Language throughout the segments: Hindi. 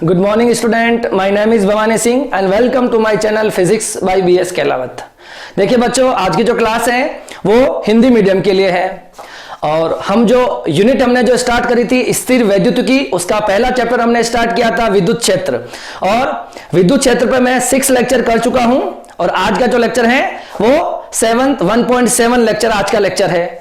Good morning student, my name is Bhavani Singh and welcome to my channel Physics by BS Kelawat. देखिए बच्चों, आज की जो क्लास है वो हिंदी मीडियम के लिए है और हम जो यूनिट हमने जो स्टार्ट करी थी स्थिर वैद्युत की, उसका पहला चैप्टर हमने स्टार्ट किया था विद्युत क्षेत्र। और विद्युत क्षेत्र पे मैं 6 लेक्चर कर चुका हूं और आज का जो लेक्चर है वो 1.7 लेक्चर आज का लेक्चर है।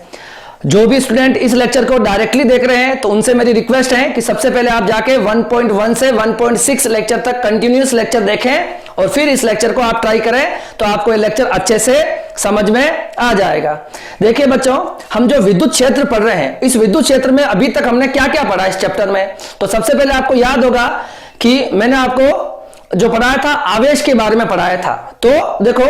जो भी स्टूडेंट इस लेक्चर को डायरेक्टली देख रहे हैं तो उनसे मेरी रिक्वेस्ट है कि सबसे पहले आप जाके 1.1 से 1.6 लेक्चर तक कंटिन्यूअस लेक्चर देखें और फिर इस लेक्चर को आप ट्राई करें तो आपको ये लेक्चर अच्छे से समझ में आ जाएगा। देखिए बच्चों, हम जो विद्युत क्षेत्र पढ़ रहे हैं, इस विद्युत क्षेत्र में अभी तक हमने क्या क्या पढ़ा इस चैप्टर में। तो सबसे पहले आपको याद होगा कि मैंने आपको जो पढ़ाया था आवेश के बारे में पढ़ाया था। तो देखो,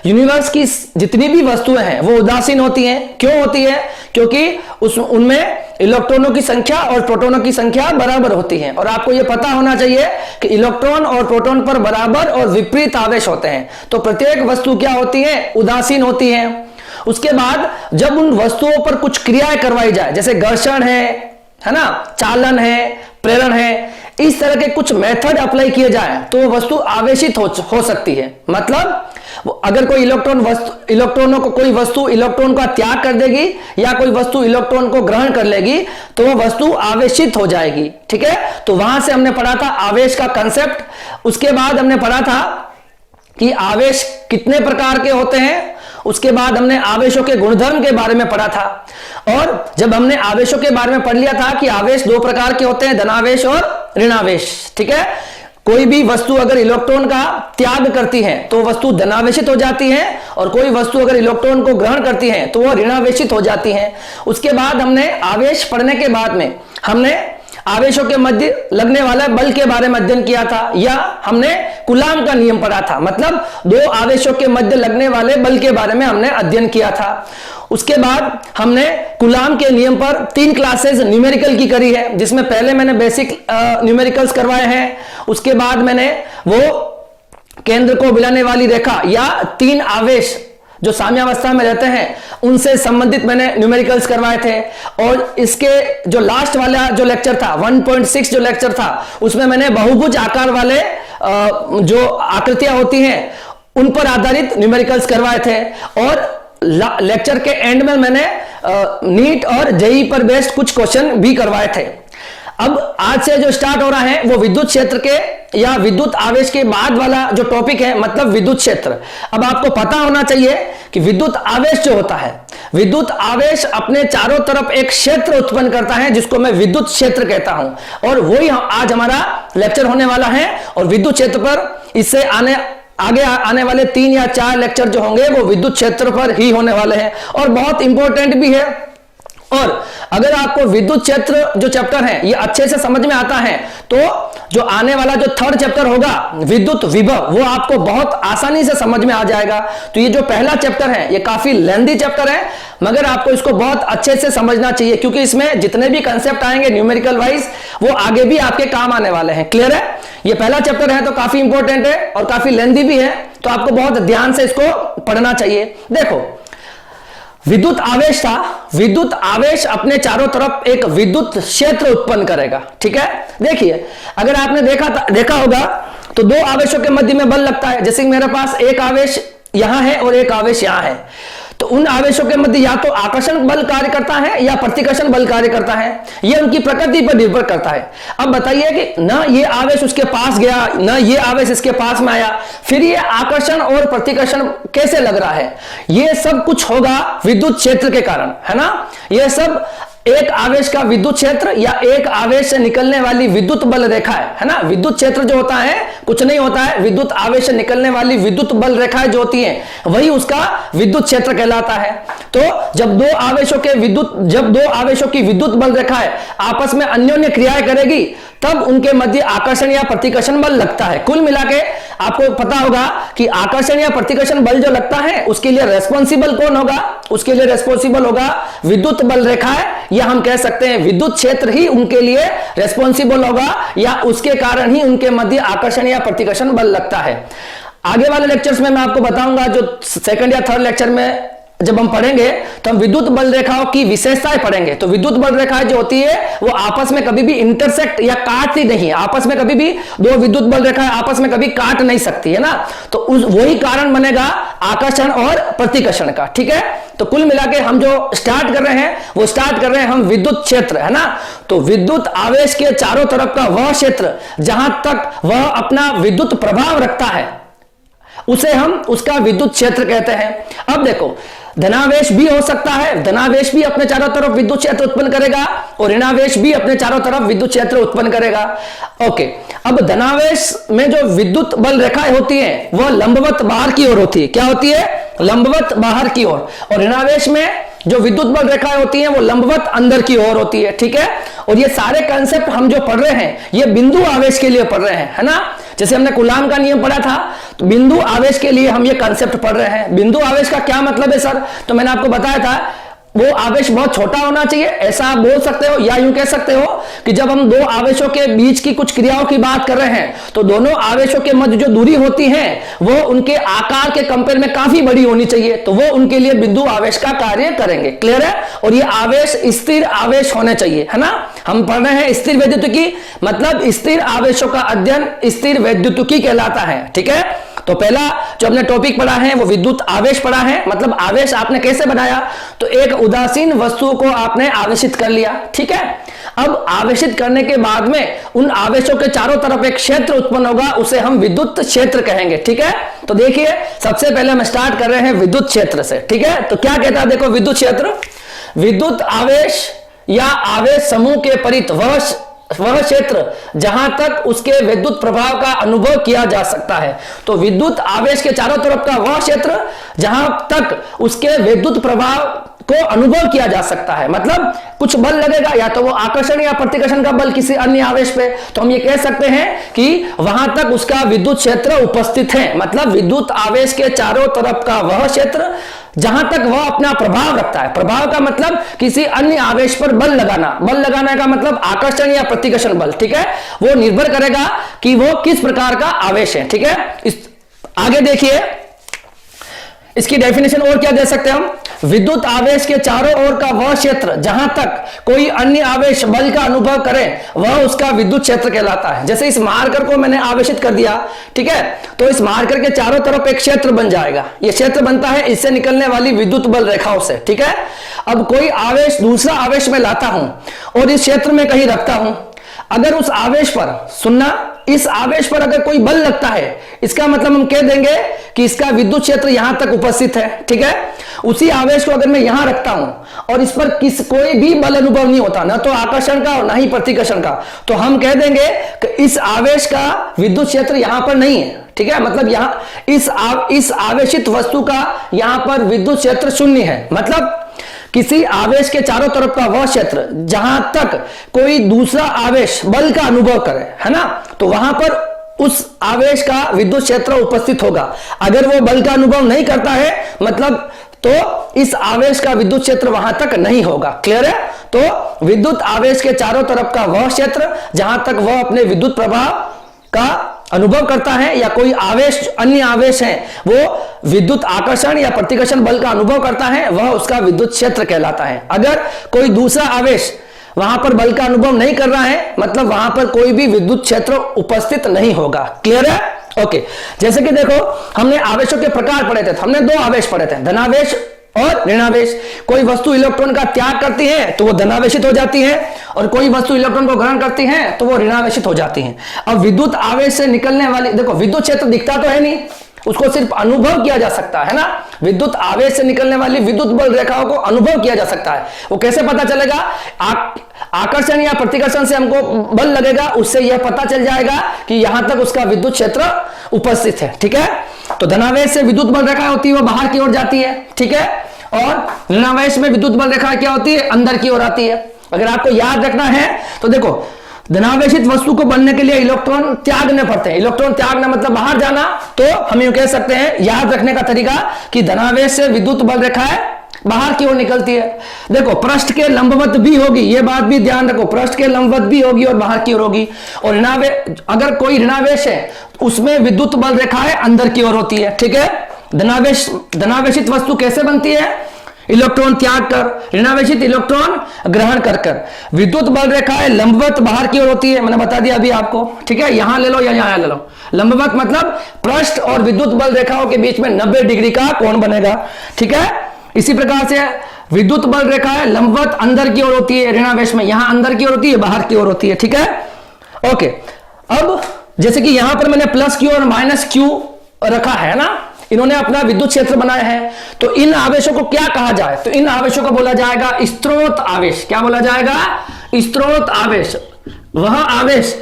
यूनिवर्स की जितनी भी वस्तुएं हैं वो उदासीन होती हैं। क्यों होती है? क्योंकि उनमें इलेक्ट्रॉनों की संख्या और प्रोटॉनों की संख्या बराबर होती है। और आपको यह पता होना चाहिए कि इलेक्ट्रॉन और प्रोटॉन पर बराबर और विपरीत आवेश होते हैं। तो प्रत्येक वस्तु क्या होती है? उदासीन होती है। उसके बाद जब उन वस्तुओं पर कुछ क्रियाएं करवाई जाए, जैसे घर्षण है ना, चालन है, प्रेरण है, इस तरह के कुछ मेथड अप्लाई किए जाए तो वो वस्तु आवेशित हो सकती है। मतलब अगर कोई इलेक्ट्रॉनों को कोई वस्तु इलेक्ट्रॉन का त्याग कर देगी या कोई वस्तु इलेक्ट्रॉन को ग्रहण कर लेगी तो वो वस्तु आवेशित हो जाएगी। ठीक है, तो वहां से हमने पढ़ा था आवेश का कंसेप्ट। उसके बाद हमने पढ़ा था कि आवेश कितने प्रकार के होते हैं। उसके बाद हमने आवेशों के गुणधर्म के बारे में पढ़ा था। और जब हमने आवेशों के बारे में पढ़ लिया था कि आवेश 2 प्रकार के होते हैं, धनावेश और ऋणावेश। ठीक है, कोई भी वस्तु अगर इलेक्ट्रॉन का त्याग करती है तो वस्तु धनावेशित हो जाती है और कोई वस्तु अगर इलेक्ट्रॉन को ग्रहण करती है तो वह ऋणावेशित हो जाती है। उसके बाद हमने आवेश पढ़ने के बाद में हमने आवेशों के मध्य लगने वाला बल के बारे में अध्ययन किया था, या हमने कूलाम का नियम पढ़ा था। मतलब 2 आवेशों के मध्य लगने वाले बल के बारे में हमने अध्ययन किया था। उसके बाद हमने कूलाम के नियम पर 3 क्लासेस न्यूमेरिकल की करी है, जिसमें पहले मैंने बेसिक न्यूमेरिकल्स करवाए हैं। उसके बाद मैंने वो केंद्र को मिलाने वाली रेखा या 3 आवेश जो साम्यावस्था में रहते हैं उनसे संबंधित मैंने न्यूमेरिकल्स करवाए थे। और इसके जो लास्ट वाला जो लेक्चर था 1.6 जो लेक्चर था उसमें मैंने बहुभुज आकार वाले जो आकृतियां होती हैं उन पर आधारित न्यूमेरिकल्स करवाए थे। और लेक्चर के एंड में मैंने नीट और जेईई पर बेस्ड कुछ क्वेश्चन भी करवाए थे। अब आज से जो स्टार्ट हो रहा है वो विद्युत क्षेत्र के या विद्युत आवेश के बाद वाला जो टॉपिक है, मतलब विद्युत क्षेत्र। अब आपको पता होना चाहिए कि विद्युत आवेश जो होता है, विद्युत आवेश अपने चारों तरफ एक क्षेत्र उत्पन्न करता है जिसको मैं विद्युत क्षेत्र कहता हूं। और वही आज हमारा लेक्चर होने वाला है। और विद्युत क्षेत्र पर इससे आगे आने वाले 3 या 4 लेक्चर जो होंगे वो विद्युत क्षेत्र पर ही होने वाले हैं और बहुत इंपॉर्टेंट भी है। और अगर आपको विद्युत क्षेत्र जो चैप्टर है ये अच्छे से समझ में आता है तो जो आने वाला जो 3rd चैप्टर होगा विद्युत विभव, वो आपको बहुत आसानी से समझ में आ जाएगा। तो ये जो पहला चैप्टर है ये काफी लेंथी चैप्टर है, मगर आपको इसको बहुत अच्छे से समझना चाहिए क्योंकि इसमें जितने भी कंसेप्ट आएंगे न्यूमेरिकल वाइज वो आगे भी आपके काम आने वाले हैं। क्लियर है? ये पहला चैप्टर है तो काफी इंपॉर्टेंट है और काफी लेंथी भी है, तो आपको बहुत ध्यान से इसको पढ़ना चाहिए। देखो, विद्युत आवेश था। विद्युत आवेश अपने चारों तरफ एक विद्युत क्षेत्र उत्पन्न करेगा। ठीक है, देखिए अगर आपने देखा होगा तो 2 आवेशों के मध्य में बल लगता है। जैसे मेरे पास एक आवेश यहां है और एक आवेश यहां है, तो उन आवेशों के मध्य या तो आकर्षण बल कार्य करता है या प्रतिकर्षण बल कार्य करता है। यह उनकी प्रकृति पर निर्भर करता है। अब बताइए कि ना ये आवेश उसके पास गया ना ये आवेश इसके पास में आया, फिर ये आकर्षण और प्रतिकर्षण कैसे लग रहा है? ये सब कुछ होगा विद्युत क्षेत्र के कारण, है ना। यह सब एक आवेश का विद्युत क्षेत्र या एक आवेश से निकलने वाली विद्युत बल रेखा है ना। विद्युत क्षेत्र जो होता है कुछ नहीं होता है, विद्युत आवेश से निकलने वाली विद्युत बल रेखाएं जो होती हैं वही उसका विद्युत क्षेत्र कहलाता है। तो जब 2 आवेशों की विद्युत बल रेखाएं आपस में अन्योन्य क्रियाएं करेगी तब उनके मध्य आकर्षण या प्रतिकर्षण बल लगता है। कुल मिलाके आपको पता होगा कि आकर्षण या प्रतिकर्षण बल जो लगता है उसके लिए रेस्पॉन्सिबल कौन होगा? उसके लिए रेस्पॉन्सिबल होगा विद्युत बल रेखाएं, या हम कह सकते हैं विद्युत क्षेत्र ही उनके लिए रेस्पॉन्सिबल होगा या उसके कारण ही उनके मध्य आकर्षण या प्रतिकर्षण बल लगता है। आगे वाले लेक्चर्स में मैं आपको बताऊंगा, जो 2nd या 3rd लेक्चर में जब हम पढ़ेंगे तो हम विद्युत बल रेखाओं की विशेषताएं पढ़ेंगे। तो विद्युत बल रेखाएं जो होती है वो आपस में कभी भी इंटरसेक्ट या काटती नहीं है, आपस में कभी भी दो विद्युत बल रेखाएं आपस में कभी काट नहीं सकती है ना। तो उस वही कारण बनेगा आकर्षण और प्रतिकर्षण का, ठीक है। तो कुल मिला के हम जो स्टार्ट कर रहे हैं वो स्टार्ट कर रहे हैं हम विद्युत क्षेत्र, है ना। तो विद्युत आवेश के चारों तरफ का वह क्षेत्र जहां तक वह अपना विद्युत प्रभाव रखता है उसे हम उसका विद्युत क्षेत्र कहते हैं। अब देखो, धनावेश भी हो सकता है, धनावेश भी अपने चारों तरफ विद्युत क्षेत्र उत्पन्न करेगा और ऋणावेश भी अपने चारों तरफ विद्युत क्षेत्र उत्पन्न करेगा। ओके, अब धनावेश में जो विद्युत बल रेखाएं होती हैं वह लंबवत बाहर की ओर होती है। क्या होती है? लंबवत बाहर की ओर। और ऋणावेश में जो विद्युत बल रेखाएं होती हैं वो लंबवत अंदर की ओर होती है, ठीक है। और ये सारे कंसेप्ट हम जो पढ़ रहे हैं ये बिंदु आवेश के लिए पढ़ रहे हैं, है ना। जैसे हमने कूलाम का नियम पढ़ा था, तो बिंदु आवेश के लिए हम ये कंसेप्ट पढ़ रहे हैं। बिंदु आवेश का क्या मतलब है सर? तो मैंने आपको बताया था वो आवेश बहुत छोटा होना चाहिए, ऐसा आप बोल सकते हो, या यूं कह सकते हो कि जब हम दो आवेशों के बीच की कुछ क्रियाओं की बात कर रहे हैं तो दोनों आवेशों के मध्य जो दूरी होती है वो उनके आकार के कंपेयर में काफी बड़ी होनी चाहिए, तो वो उनके लिए बिंदु आवेश का कार्य करेंगे। क्लियर है? और ये आवेश स्थिर आवेश होने चाहिए, है ना। हम पढ़ रहे हैं स्थिर वैद्युतिकी, मतलब स्थिर आवेशों का अध्ययन स्थिर वैद्युतिकी कहलाता है, ठीक है। तो पहला जो हमने टॉपिक पढ़ा है वो विद्युत आवेश पढ़ा है, मतलब आवेश आपने कैसे बनाया, तो एक उदासीन वस्तु को आपने आवेशित कर लिया, ठीक है। अब आवेशित करने के बाद में उन आवेशों के चारों तरफ एक क्षेत्र उत्पन्न होगा, उसे हम विद्युत क्षेत्र कहेंगे, ठीक है। तो देखिए, सबसे पहले हम स्टार्ट कर रहे हैं विद्युत क्षेत्र से, ठीक है। तो क्या कहता है, देखो, विद्युत क्षेत्र विद्युत आवेश या आवेश समूह के परित वह क्षेत्र जहां तक उसके विद्युत प्रभाव का अनुभव किया जा सकता है। तो विद्युत आवेश के चारों तरफ का वह क्षेत्र जहां तक उसके विद्युत प्रभाव को अनुभव किया जा सकता है, मतलब कुछ बल लगेगा, या तो वो आकर्षण या प्रतिकर्षण का बल किसी अन्य आवेश पे, तो हम ये कह सकते हैं कि वहां तक उसका विद्युत क्षेत्र उपस्थित है। मतलब विद्युत आवेश के चारों तरफ का वह क्षेत्र जहां तक वह अपना प्रभाव रखता है। प्रभाव का मतलब किसी अन्य आवेश पर बल लगाना, बल लगाने का मतलब आकर्षण या प्रतिकर्षण बल, ठीक है। वो निर्भर करेगा कि वो किस प्रकार का आवेश है, ठीक है। आगे देखिए, इसकी डेफिनेशन और क्या दे सकते हैं हम, विद्युत आवेश के चारों ओर का वह क्षेत्र जहां तक कोई अन्य आवेश बल का अनुभव करे वह उसका विद्युत क्षेत्र कहलाता है। जैसे इस मार्कर को मैंने आवेशित कर दिया, ठीक है, तो इस मार्कर के चारों तरफ एक क्षेत्र बन जाएगा। यह क्षेत्र बनता है इससे निकलने वाली विद्युत बल रेखाओं से, ठीक है। अब कोई आवेश दूसरा आवेश में लाता हूं और इस क्षेत्र में कहीं रखता हूं, अगर उस आवेश पर, सुनना, इस आवेश पर अगर कोई बल लगता है, इसका मतलब हम कह देंगे कि इसका विद्युत क्षेत्र यहां तक उपस्थित है, ठीक है। उसी आवेश को अगर मैं यहां रखता हूं और इस पर कोई भी बल अनुभव नहीं होता, ना तो आकर्षण का और ना ही प्रतिकर्षण का, तो हम कह देंगे कि इस आवेश का विद्युत क्षेत्र यहां पर नहीं है, ठीक है। मतलब यहां इस आवेशित वस्तु का यहां पर विद्युत क्षेत्र शून्य है। मतलब किसी आवेश के चारों तरफ का वह क्षेत्र जहां तक कोई दूसरा आवेश बल का अनुभव करे, है ना, तो वहां पर उस आवेश का विद्युत क्षेत्र उपस्थित होगा। अगर वो बल का अनुभव नहीं करता है, मतलब तो इस आवेश का विद्युत क्षेत्र वहां तक नहीं होगा। क्लियर है? तो विद्युत आवेश के चारों तरफ का वह क्षेत्र जहां तक वह अपने विद्युत प्रभाव का अनुभव करता है या कोई आवेश, अन्य आवेश है, वो विद्युत आकर्षण या प्रतिकर्षण बल का अनुभव करता है, वह उसका विद्युत क्षेत्र कहलाता है। अगर कोई दूसरा आवेश वहां पर बल का अनुभव नहीं कर रहा है, मतलब वहां पर कोई भी विद्युत क्षेत्र उपस्थित नहीं होगा। क्लियर है? ओके, जैसे कि देखो, हमने आवेशों के प्रकार पढ़े थे, हमने दो आवेश पढ़े थे, धनावेश और ऋणावेश। कोई वस्तु इलेक्ट्रॉन का त्याग करती है तो वो धनावेशित हो जाती है, और कोई वस्तु इलेक्ट्रॉन को ग्रहण करती है तो वो ऋणावेशित हो जाती है। अब विद्युत आवेश से निकलने वाली, देखो, विद्युत क्षेत्र दिखता तो है नहीं, उसको सिर्फ अनुभव किया जा सकता है ना। विद्युत आवेश से निकलने वाली विद्युत बल रेखाओं को अनुभव किया जा सकता है। वो कैसे पता चलेगा? आकर्षण या प्रतिकर्षण से हमको बल लगेगा, उससे यह पता चल जाएगा कि यहां तक उसका विद्युत क्षेत्र उपस्थित है, ठीक है। तो धनावेश से विद्युत बल रेखा होती है वो बाहर की ओर जाती है, ठीक है, और ऋणावेश में विद्युत बल रेखा क्या होती है? अंदर की ओर आती है। अगर आपको याद रखना है तो देखो, धनावेशित वस्तु को बनने के लिए इलेक्ट्रॉन त्यागने पड़ते हैं। इलेक्ट्रॉन त्यागना मतलब बाहर जाना, तो हम यूं कह सकते हैं, याद रखने का तरीका, कि धनावेश से विद्युत बल रेखाएं बाहर की ओर निकलती है। देखो, पृष्ठ के लंबवत भी होगी, ये बात भी ध्यान रखो, पृष्ठ के लंबवत भी होगी और बाहर की ओर होगी। और अगर कोई ऋणावेश है उसमें विद्युत बल रेखाएं अंदर की ओर होती है, ठीक है। धनावेशित वस्तु कैसे बनती है? इलेक्ट्रॉन त्याग कर, ऋणावेशित इलेक्ट्रॉन ग्रहण कर। विद्युत बल रेखाएं लंबवत बाहर की ओर होती है, मैंने बता दिया अभी आपको, ठीक है। यहां ले लो या यहां ले लो। लंबवत मतलब पृष्ठ और विद्युत बल रेखाओं के बीच में 90 डिग्री का कोण बनेगा, ठीक है। इसी प्रकार से विद्युत बल रेखाएं लंबवत अंदर की ओर होती है, ऋणावेश में यहां अंदर की ओर होती है, बाहर की ओर होती है, ठीक है। ओके, अब जैसे कि यहां पर मैंने प्लस क्यू और माइनस क्यू रखा है ना, इन्होंने अपना विद्युत क्षेत्र बनाया है, तो इन आवेशों को क्या कहा जाए? तो इन आवेशों को बोला जाएगा स्रोत आवेश। क्या बोला जाएगा? स्रोत आवेश। वह आवेश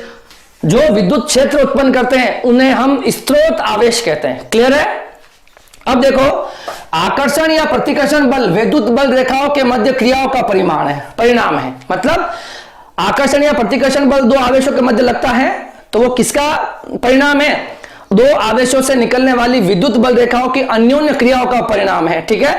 जो विद्युत क्षेत्र उत्पन्न करते हैं उन्हें हम स्रोत आवेश कहते हैं। क्लियर है? अब देखो, आकर्षण या प्रतिकर्षण बल विद्युत बल रेखाओं के मध्य क्रियाओं का परिणाम है। मतलब आकर्षण या प्रतिकर्षण बल दो आवेशों के मध्य लगता है तो वो किसका परिणाम है? दो आवेशों से निकलने वाली विद्युत बल रेखाओं की अन्योन्य क्रियाओं का परिणाम है, ठीक है।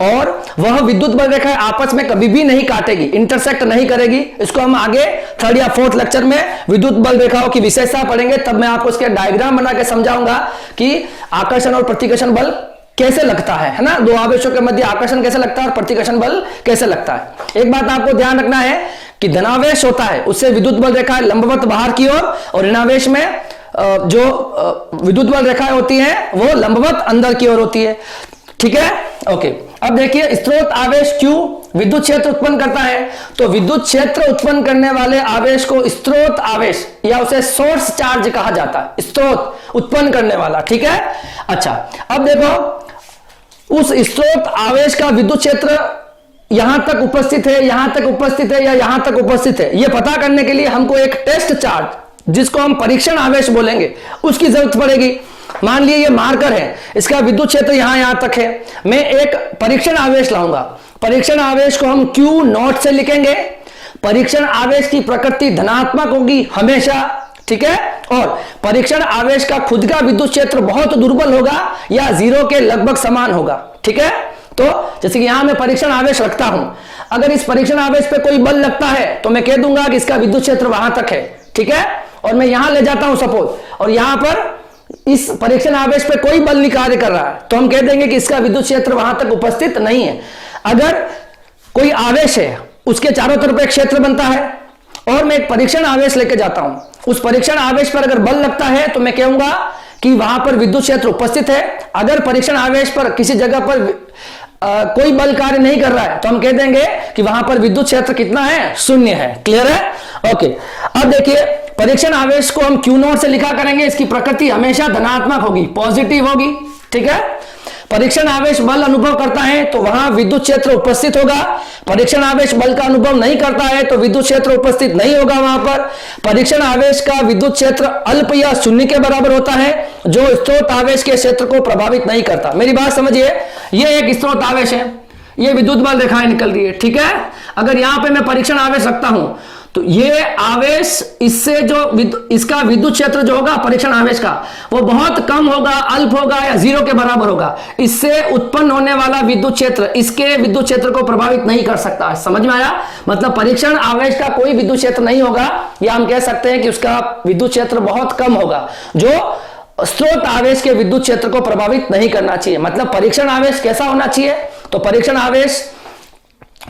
और वह विद्युत बल रेखाएं आपस में कभी भी नहीं काटेगी, इंटरसेक्ट नहीं करेगी। इसको हम आगे 3rd या 4th लेक्चर में विद्युत बल रेखाओं की विशेषता पढ़ेंगे, तब मैं आपको इसके डायग्राम बना के समझाऊंगा कि आकर्षण और प्रतिकर्षण बल कैसे लगता है ना। दो आवेशों के मध्य आकर्षण कैसे लगता है और प्रतिकर्षण बल कैसे लगता है। एक बात आपको ध्यान रखना है कि धनावेश होता है उससे विद्युत बल रेखाएं लंबवत बाहर की ओर, और ऋणावेश में जो विद्युत बल रेखाएं होती हैं वो लंबवत अंदर की ओर होती है, ठीक है। ओके, अब देखिए, स्रोत आवेश Q विद्युत क्षेत्र उत्पन्न करता है, तो विद्युत क्षेत्र उत्पन्न करने वाले आवेश को स्रोत आवेश या उसे सोर्स चार्ज कहा जाता है, स्रोत उत्पन्न करने वाला, ठीक है। अच्छा, अब देखो, उस स्रोत आवेश का विद्युत क्षेत्र यहां तक उपस्थित है, यहां तक उपस्थित है या यहां तक उपस्थित है, यह पता करने के लिए हमको एक टेस्ट चार्ज, जिसको हम परीक्षण आवेश बोलेंगे, उसकी जरूरत पड़ेगी। मान लिए ये मार्कर है, इसका विद्युत क्षेत्र यहां तक है, मैं एक परीक्षण आवेश लाऊंगा। परीक्षण आवेश को हम Q नॉट से लिखेंगे। परीक्षण आवेश की प्रकृति धनात्मक होगी हमेशा, ठीक है। और परीक्षण आवेश का खुद का विद्युत क्षेत्र बहुत दुर्बल होगा या 0 के लगभग समान होगा, ठीक है। तो जैसे कि यहां मैं परीक्षण आवेश रखता हूं, अगर इस परीक्षण आवेश पे कोई बल लगता है तो मैं कह दूंगा कि इसका विद्युत क्षेत्र वहां तक है, ठीक है। और मैं यहां ले जाता हूं सपोज, और यहां पर इस परीक्षण आवेश पे कोई बल नहीं कार्य कर रहा है, तो हम कह देंगे कि इसका विद्युत क्षेत्र वहां तक उपस्थित नहीं है। अगर कोई आवेश है, उसके चारों तरफ एक क्षेत्र बनता है, और मैं एक परीक्षण आवेश लेके जाता हूं, उस परीक्षण आवेश पर अगर बल लगता है तो मैं कहूंगा कि वहां पर विद्युत क्षेत्र उपस्थित है। अगर परीक्षण आवेश पर किसी जगह पर कोई बल कार्य नहीं कर रहा है तो हम कह देंगे कि वहां पर विद्युत क्षेत्र कितना है? 0 है। क्लियर है? ओके, अब देखिए, परीक्षण आवेश को हम Q नॉट से लिखा करेंगे, इसकी प्रकृति हमेशा धनात्मक होगी, पॉजिटिव होगी, ठीक है। परीक्षण आवेश बल अनुभव करता है तो वहां विद्युत क्षेत्र उपस्थित होगा। परीक्षण आवेश बल का अनुभव नहीं करता है तो विद्युत क्षेत्र उपस्थित नहीं होगा वहां पर। परीक्षण आवेश का विद्युत क्षेत्र अल्प या 0 के बराबर होता है, जो स्रोत आवेश के क्षेत्र को प्रभावित नहीं करता। मेरी बात समझिए, ये एक स्रोत आवेश है, ये विद्युत बल रेखाएं निकल रही है, ठीक है। अगर यहां पे मैं परीक्षण आवेश रखता हूं तो ये आवेश, इससे जो इसका विद्युत क्षेत्र जो होगा परीक्षण आवेश का, वो बहुत कम होगा, अल्प होगा या 0 के बराबर होगा। इससे उत्पन्न होने वाला विद्युत क्षेत्र इसके विद्युत क्षेत्र को प्रभावित नहीं कर सकता। समझ में आया? मतलब परीक्षण आवेश का कोई विद्युत क्षेत्र नहीं होगा, या हम कह सकते हैं कि उसका विद्युत क्षेत्र बहुत कम होगा, जो स्रोत आवेश के विद्युत क्षेत्र को प्रभावित नहीं करना चाहिए। मतलब परीक्षण आवेश कैसा होना चाहिए? तो परीक्षण आवेश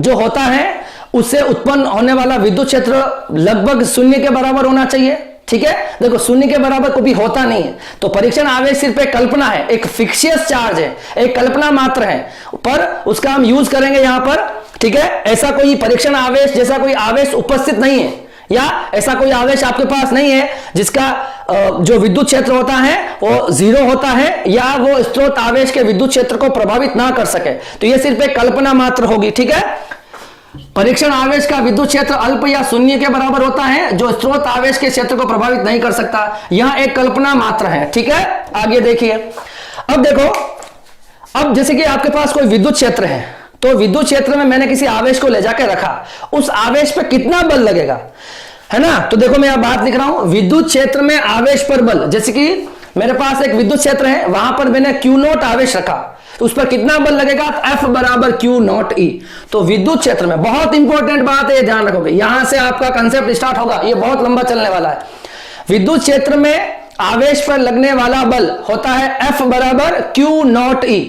जो होता है उससे उत्पन्न होने वाला विद्युत क्षेत्र लगभग 0 के बराबर होना चाहिए, ठीक है। देखो, 0 के बराबर कभी होता नहीं है, तो परीक्षण आवेश सिर्फ एक कल्पना है, एक फिक्सियस चार्ज है, एक कल्पना मात्र है, पर उसका हम यूज करेंगे यहां पर, ठीक है। ऐसा कोई परीक्षण आवेश जैसा कोई आवेश उपस्थित नहीं है, या ऐसा कोई आवेश आपके पास नहीं है जिसका जो विद्युत क्षेत्र होता है वो 0 होता है, या वो स्रोत आवेश के विद्युत क्षेत्र को प्रभावित ना कर सके। तो ये सिर्फ एक कल्पना मात्र होगी, ठीक है। परीक्षण आवेश का विद्युत क्षेत्र अल्प या 0 के बराबर होता है, जो स्रोत आवेश के क्षेत्र को प्रभावित नहीं कर सकता। यह एक कल्पना मात्र है, ठीक है। आगे देखिए, अब देखो, अब जैसे कि आपके पास कोई विद्युत क्षेत्र है, तो विद्युत क्षेत्र में मैंने किसी आवेश को ले जाकर रखा, उस आवेश पर कितना बल लगेगा, है ना। तो देखो, मैं यह बात लिख रहा हूं, विद्युत क्षेत्र में आवेश पर बल। जैसे कि मेरे पास एक विद्युत क्षेत्र है, वहां पर मैंने Q नॉट आवेश रखा, तो उस पर कितना बल लगेगा? F बराबर Q नॉट E। तो विद्युत क्षेत्र में, बहुत इंपॉर्टेंट बात है, ध्यान रखोगे, यहां से आपका कंसेप्ट स्टार्ट होगा, ये बहुत लंबा चलने वाला है। विद्युत क्षेत्र में आवेश पर लगने वाला बल होता है F बराबर Q नॉट E,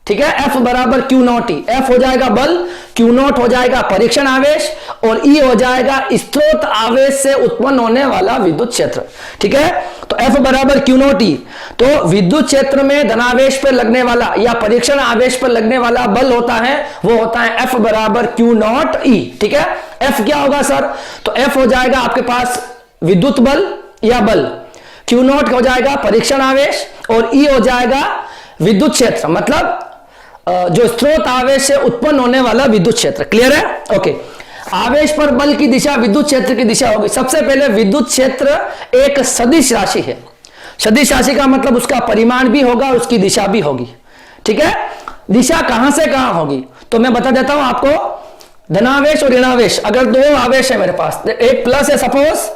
ठीक है, F बराबर क्यू नॉट ई। F हो जाएगा बल, क्यू नॉट हो जाएगा परीक्षण आवेश और E हो जाएगा स्रोत आवेश से उत्पन्न होने वाला विद्युत क्षेत्र। ठीक है, तो F बराबर क्यू नॉट ई। तो विद्युत क्षेत्र में धनावेश पर लगने वाला या परीक्षण आवेश पर लगने वाला बल होता है वो होता है F बराबर क्यू नॉट ई। ठीक है, F क्या होगा सर? तो F हो जाएगा आपके पास विद्युत बल या बल, क्यू नॉट हो जाएगा परीक्षण आवेश और E हो जाएगा विद्युत क्षेत्र, मतलब जो स्रोत आवेश से उत्पन्न होने वाला विद्युत क्षेत्र। क्लियर है? ओके। आवेश पर बल की दिशा विद्युत क्षेत्र की दिशा होगी। सबसे पहले विद्युत क्षेत्र एक सदिश राशि है। सदिश राशि का मतलब उसका परिमाण भी होगा और उसकी दिशा भी होगी। ठीक है, दिशा कहां से कहां होगी तो मैं बता देता हूं आपको। धनावेश और ऋणावेश, अगर दो आवेश है मेरे पास, एक प्लस है सपोज,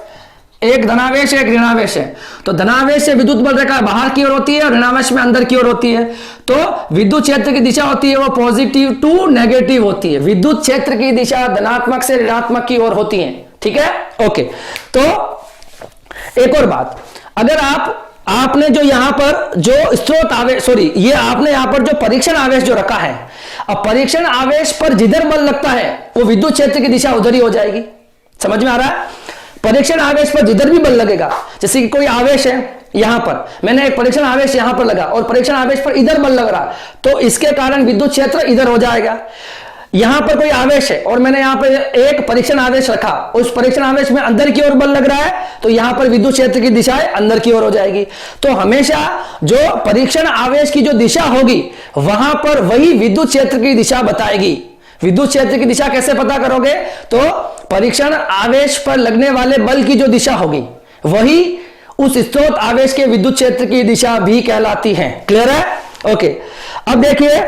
एक धनावेश है एक ऋणावेश है, तो धनावेश से विद्युत बल रेखा बाहर की ओर होती है और ऋणावेश में अंदर की ओर होती है। तो विद्युत क्षेत्र की दिशा होती है वो पॉजिटिव टू नेगेटिव होती है। विद्युत क्षेत्र की दिशा धनात्मक से ऋणात्मक की ओर होती है। ठीक है, ओके। तो एक और बात, अगर आपने जो यहां पर जो स्रोत आवेश, सॉरी, ये आपने यहां पर जो परीक्षण आवेश जो रखा है, अब परीक्षण आवेश पर जिधर बल लगता है वो विद्युत क्षेत्र की दिशा उधर ही हो जाएगी। समझ में आ रहा है? परीक्षण आवेश पर जिधर भी बल लगेगा, जैसे कि कोई आवेश है यहां पर, मैंने एक परीक्षण आवेश यहां पर लगा और परीक्षण आवेश पर इधर बल लग रहा, तो इसके कारण विद्युत क्षेत्र इधर हो जाएगा। यहां पर कोई आवेश है और मैंने यहां पर एक परीक्षण आवेश रखा, उस परीक्षण आवेश में अंदर की ओर बल लग रहा है, तो यहां पर विद्युत क्षेत्र की दिशा अंदर की ओर हो जाएगी। तो हमेशा जो परीक्षण आवेश की जो दिशा होगी वहां पर वही विद्युत क्षेत्र की दिशा बताएगी। विद्युत क्षेत्र की दिशा कैसे पता करोगे? तो परीक्षण आवेश पर लगने वाले बल की जो दिशा होगी वही उस स्रोत आवेश के विद्युत क्षेत्र की दिशा भी कहलाती है। क्लियर है? ओके। अब देखिए,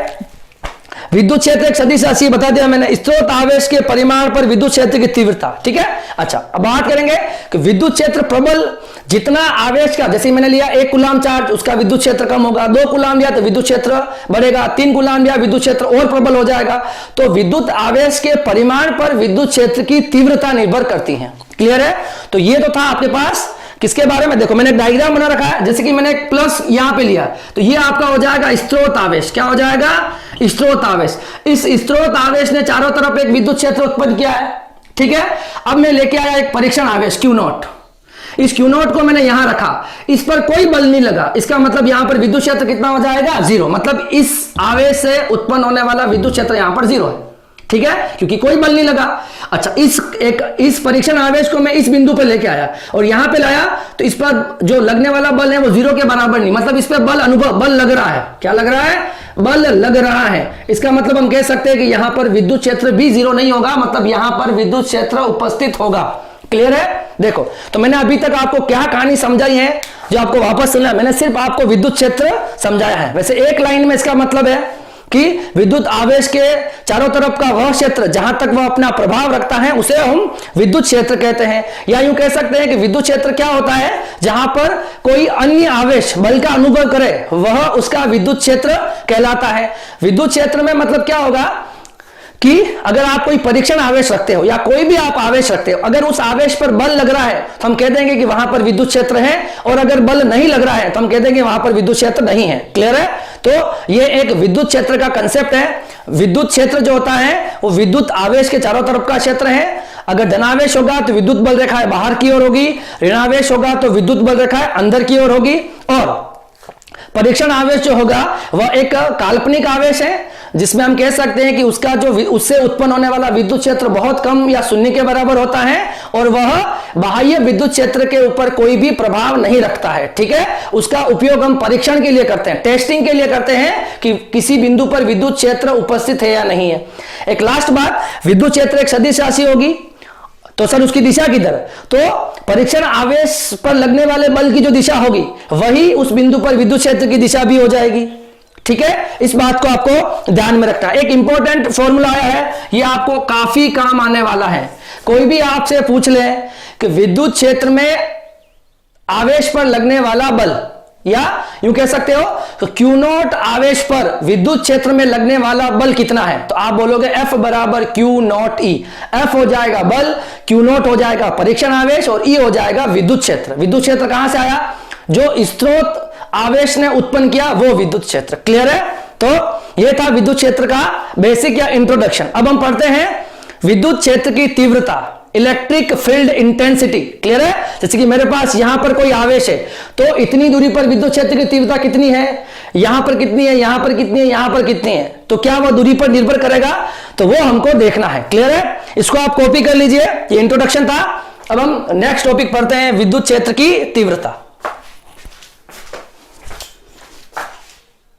विद्युत क्षेत्र एक सदिश राशि बता दिया मैंने, स्रोत आवेश के परिमाण पर विद्युत क्षेत्र की तीव्रता। ठीक है, अच्छा, अब बात करेंगे कि विद्युत क्षेत्र प्रबल, जितना आवेश का, जैसे मैंने लिया 1 कूलाम चार्ज, उसका विद्युत क्षेत्र कम होगा, 2 कूलाम लिया तो विद्युत क्षेत्र बढ़ेगा, 3 कूलाम लिया विद्युत क्षेत्र और प्रबल हो जाएगा। तो विद्युत आवेश के परिमाण पर विद्युत क्षेत्र की तीव्रता निर्भर करती है। क्लियर है? तो ये तो था आपके पास किसके बारे में, देखो मैंने डायग्राम बना रखा है, जैसे कि मैंने एक प्लस यहां पे लिया, तो ये आपका हो जाएगा स्रोत आवेश। क्या हो जाएगा? स्रोत आवेश। इस स्रोत आवेश ने चारों तरफ एक विद्युत क्षेत्र उत्पन्न किया है। ठीक है, अब मैं लेके आया एक परीक्षण आवेश क्यू नॉट, इस क्यू नॉट को मैंने यहां रखा, इस पर कोई बल नहीं लगा, इसका मतलब यहां पर विद्युत क्षेत्र कितना हो जाएगा? 0। मतलब इस आवेश से उत्पन्न होने वाला विद्युत क्षेत्र यहां पर 0 है। ठीक है, क्योंकि कोई बल नहीं लगा। अच्छा, इस परीक्षण आवेश को मैं इस बिंदु पे लेके आया और यहां पे लाया, तो इस पर जो लगने वाला बल है वो 0 के बराबर नहीं, मतलब इस पर बल लग रहा है। क्या लग रहा है? बल लग रहा है। इसका मतलब हम कह सकते हैं कि यहां पर विद्युत क्षेत्र भी 0 नहीं होगा, मतलब यहां पर विद्युत क्षेत्र उपस्थित होगा। क्लियर है? देखो, तो मैंने अभी तक आपको क्या कहानी समझाई है जो आपको वापस सुनना है, मैंने सिर्फ आपको विद्युत क्षेत्र समझाया है। वैसे एक लाइन में इसका मतलब है कि विद्युत आवेश के चारों तरफ का वह क्षेत्र जहां तक वह अपना प्रभाव रखता है उसे हम विद्युत क्षेत्र कहते हैं। या यूं कह सकते हैं कि विद्युत क्षेत्र क्या होता है? जहां पर कोई अन्य आवेश बल का अनुभव करे वह उसका विद्युत क्षेत्र कहलाता है। विद्युत क्षेत्र में मतलब क्या होगा कि अगर आप कोई परीक्षण आवेश रखते हो या कोई भी आप आवेश रखते हो, अगर उस आवेश पर बल लग रहा है तो हम कह देंगे कि वहां पर विद्युत क्षेत्र है, और अगर बल नहीं लग रहा है तो हम कह देंगे वहां पर विद्युत क्षेत्र नहीं है। क्लियर है? तो ये एक विद्युत क्षेत्र का कंसेप्ट है। विद्युत क्षेत्र जो होता है वो विद्युत आवेश के चारों तरफ का क्षेत्र है। अगर धनावेश होगा तो विद्युत बल रेखा बाहर की ओर होगी, ऋणावेश होगा तो विद्युत बल रेखा अंदर की ओर होगी, और परीक्षण आवेश जो होगा वह एक काल्पनिक आवेश है जिसमें हम कह सकते हैं कि उसका जो उससे उत्पन्न होने वाला विद्युत क्षेत्र बहुत कम या शून्य के बराबर होता है और वह बाह्य विद्युत क्षेत्र के ऊपर कोई भी प्रभाव नहीं रखता है। ठीक है, उसका उपयोग हम परीक्षण के लिए करते हैं, टेस्टिंग के लिए करते हैं कि किसी बिंदु पर विद्युत क्षेत्र उपस्थित है या नहीं है। एक लास्ट बात, विद्युत क्षेत्र एक सदिश राशि होगी, तो सर उसकी दिशा किधर? तो परीक्षण आवेश पर लगने वाले बल की जो दिशा होगी वही उस बिंदु पर विद्युत क्षेत्र की दिशा भी हो जाएगी। ठीक है, इस बात को आपको ध्यान में रखना है। एक इंपॉर्टेंट फॉर्मूला आया है, ये आपको काफी काम आने वाला है। कोई भी आपसे पूछ ले कि विद्युत क्षेत्र में आवेश पर लगने वाला बल, या यूं कह सकते हो तो क्यू नॉट आवेश पर विद्युत क्षेत्र में लगने वाला बल कितना है, तो आप बोलोगे F बराबर क्यू नॉट ई। F हो जाएगा बल, क्यू नॉट हो जाएगा परीक्षण आवेश और E हो जाएगा विद्युत क्षेत्र। विद्युत क्षेत्र कहां से आया? जो स्रोत आवेश ने उत्पन्न किया वो विद्युत क्षेत्र। क्लियर है? तो यह था विद्युत क्षेत्र का बेसिक या इंट्रोडक्शन। अब हम पढ़ते हैं विद्युत क्षेत्र की तीव्रता, इलेक्ट्रिक फील्ड इंटेंसिटी। क्लियर है? जैसे कि मेरे पास यहां पर कोई आवेश है, तो इतनी दूरी पर विद्युत क्षेत्र की तीव्रता कितनी है, यहां पर कितनी है, यहां पर कितनी है, यहां पर कितनी है, तो क्या वह दूरी पर निर्भर करेगा, तो वो हमको देखना है। क्लियर है? इसको आप कॉपी कर लीजिए, ये इंट्रोडक्शन था। अब हम नेक्स्ट टॉपिक पढ़ते हैं, विद्युत क्षेत्र की तीव्रता।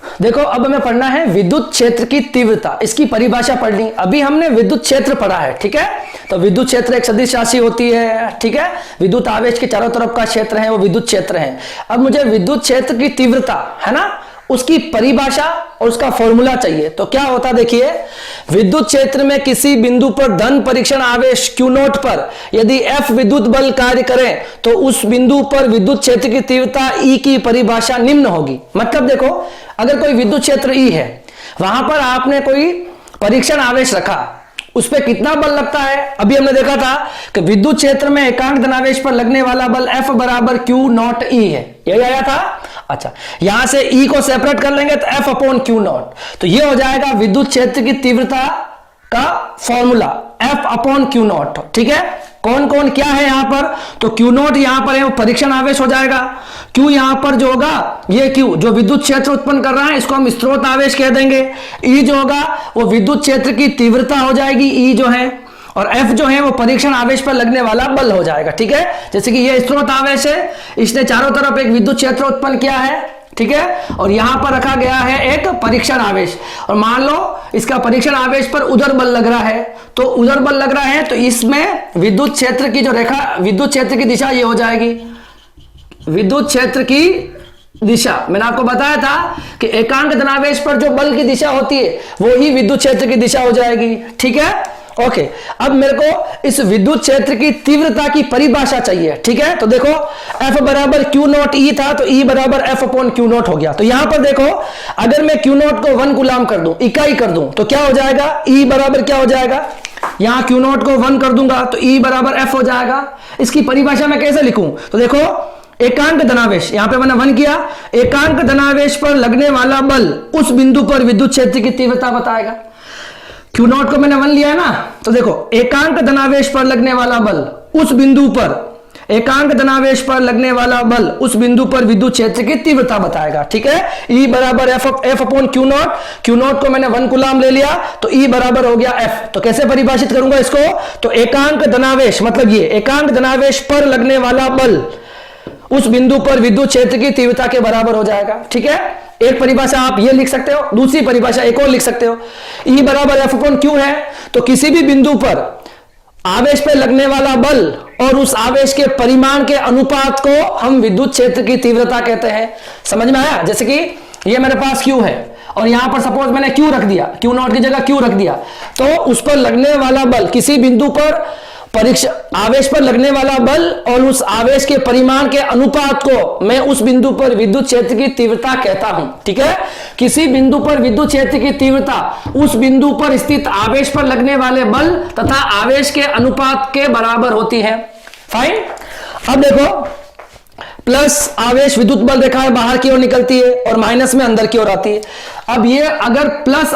देखो अब हमें पढ़ना है विद्युत क्षेत्र की तीव्रता, इसकी परिभाषा पढ़नी। अभी हमने विद्युत क्षेत्र पढ़ा है, ठीक है। तो विद्युत क्षेत्र एक सदिश राशि होती है, ठीक है। विद्युत आवेश के चारों तरफ का क्षेत्र है वो विद्युत क्षेत्र है। अब मुझे विद्युत क्षेत्र की तीव्रता, है ना, उसकी परिभाषा और उसका फॉर्मूला चाहिए। तो क्या होता है देखिए, विद्युत क्षेत्र में किसी बिंदु पर धन परीक्षण आवेश Q नोट पर यदि F विद्युत बल कार्य करें तो उस बिंदु पर विद्युत क्षेत्र की तीव्रता E की परिभाषा निम्न होगी। मतलब देखो, अगर कोई विद्युत क्षेत्र E है, वहां पर आपने कोई परीक्षण आवेश रखा, उस पर कितना बल लगता है। अभी हमने देखा था कि विद्युत क्षेत्र में एकांक धनावेश पर लगने वाला बल F बराबर Q नॉट E है, यही आया था। अच्छा, यहां से E को सेपरेट कर लेंगे तो F अपॉन Q नॉट, तो ये हो जाएगा विद्युत क्षेत्र की तीव्रता का formula F upon Q not. ठीक है, कौन कौन क्या है यहां पर, तो Q नॉट यहां पर है वो परीक्षण आवेश हो जाएगा। Q यहां पर जो होगा, ये Q जो विद्युत क्षेत्र उत्पन्न कर रहा है इसको हम स्रोत आवेश कह देंगे। E जो होगा वो विद्युत क्षेत्र की तीव्रता हो जाएगी E जो है, और F जो है वो परीक्षण आवेश पर लगने वाला बल हो जाएगा। ठीक है, जैसे कि ये स्रोत आवेश है, इसने चारों तरफ एक विद्युत क्षेत्र उत्पन्न किया है, ठीक है, और यहां पर रखा गया है एक परीक्षण आवेश, और मान लो इसका परीक्षण आवेश पर उधर बल लग रहा है, तो उधर बल लग रहा है तो इसमें विद्युत क्षेत्र की जो रेखा, विद्युत क्षेत्र की दिशा ये हो जाएगी। विद्युत क्षेत्र की दिशा मैंने आपको बताया था कि एकांक धनावेश पर जो बल की दिशा होती है वो ही विद्युत क्षेत्र की दिशा हो जाएगी। ठीक है, ओके। अब मेरे को इस विद्युत क्षेत्र की तीव्रता की परिभाषा चाहिए। ठीक है, तो देखो F बराबर Q नॉट E था, तो E बराबर F अपॉन Q नॉट हो गया। तो यहां पर देखो, अगर मैं Q नॉट को 1 गुलाम कर दूं, इकाई कर दूं, तो क्या हो जाएगा, E बराबर क्या हो जाएगा, यहां Q नॉट को 1 कर दूंगा तो E बराबर F हो जाएगा। इसकी परिभाषा मैं कैसे लिखूं, तो देखो एकांक धनावेश, यहां पे मैंने 1 किया, एकांक धनावेश पर लगने वाला बल उस बिंदु पर विद्युत क्षेत्र की तीव्रता बताएगा। Q नॉट को मैंने 1 लिया है ना, तो देखो एकांक धनावेश पर लगने वाला बल उस बिंदु पर, एकांक धनावेश पर लगने वाला बल उस बिंदु पर विद्युत क्षेत्र की तीव्रता बताएगा। ठीक है, E बराबर F upon Q not, Q not को मैंने 1 कूलाम ले लिया तो E बराबर हो गया F। तो कैसे परिभाषित करूंगा इसको, तो एकांक धनावेश मतलब ये एकांक धनावेश पर लगने वाला बल उस बिंदु पर विद्युत क्षेत्र की तीव्रता के बराबर हो जाएगा। ठीक है, एक परिभाषा आप ये लिख सकते हो, दूसरी परिभाषा एक और लिख सकते हो, E बराबर F अपॉन Q है, तो किसी भी बिंदु पर आवेश पे लगने वाला बल और उस आवेश के परिमाण के अनुपात को हम विद्युत क्षेत्र की तीव्रता कहते हैं। समझ में आया? जैसे कि ये मेरे पास Q है और यहां पर सपोज मैंने Q रख दिया, Q नॉट की जगह Q रख दिया, तो उस पर लगने वाला बल, किसी बिंदु पर आवेश पर लगने वाला बल और उस आवेश के परिमाण के अनुपात को मैं उस बिंदु पर विद्युत क्षेत्र की तीव्रता कहता हूं। ठीक है, किसी बिंदु पर विद्युत क्षेत्र की तीव्रता उस बिंदु पर स्थित आवेश पर लगने वाले बल तथा आवेश के अनुपात के बराबर होती है। फाइन। अब देखो, प्लस आवेश विद्युत बल रेखा है बाहर की ओर निकलती है और माइनस में अंदर की ओर आती है। अब ये अगर प्लस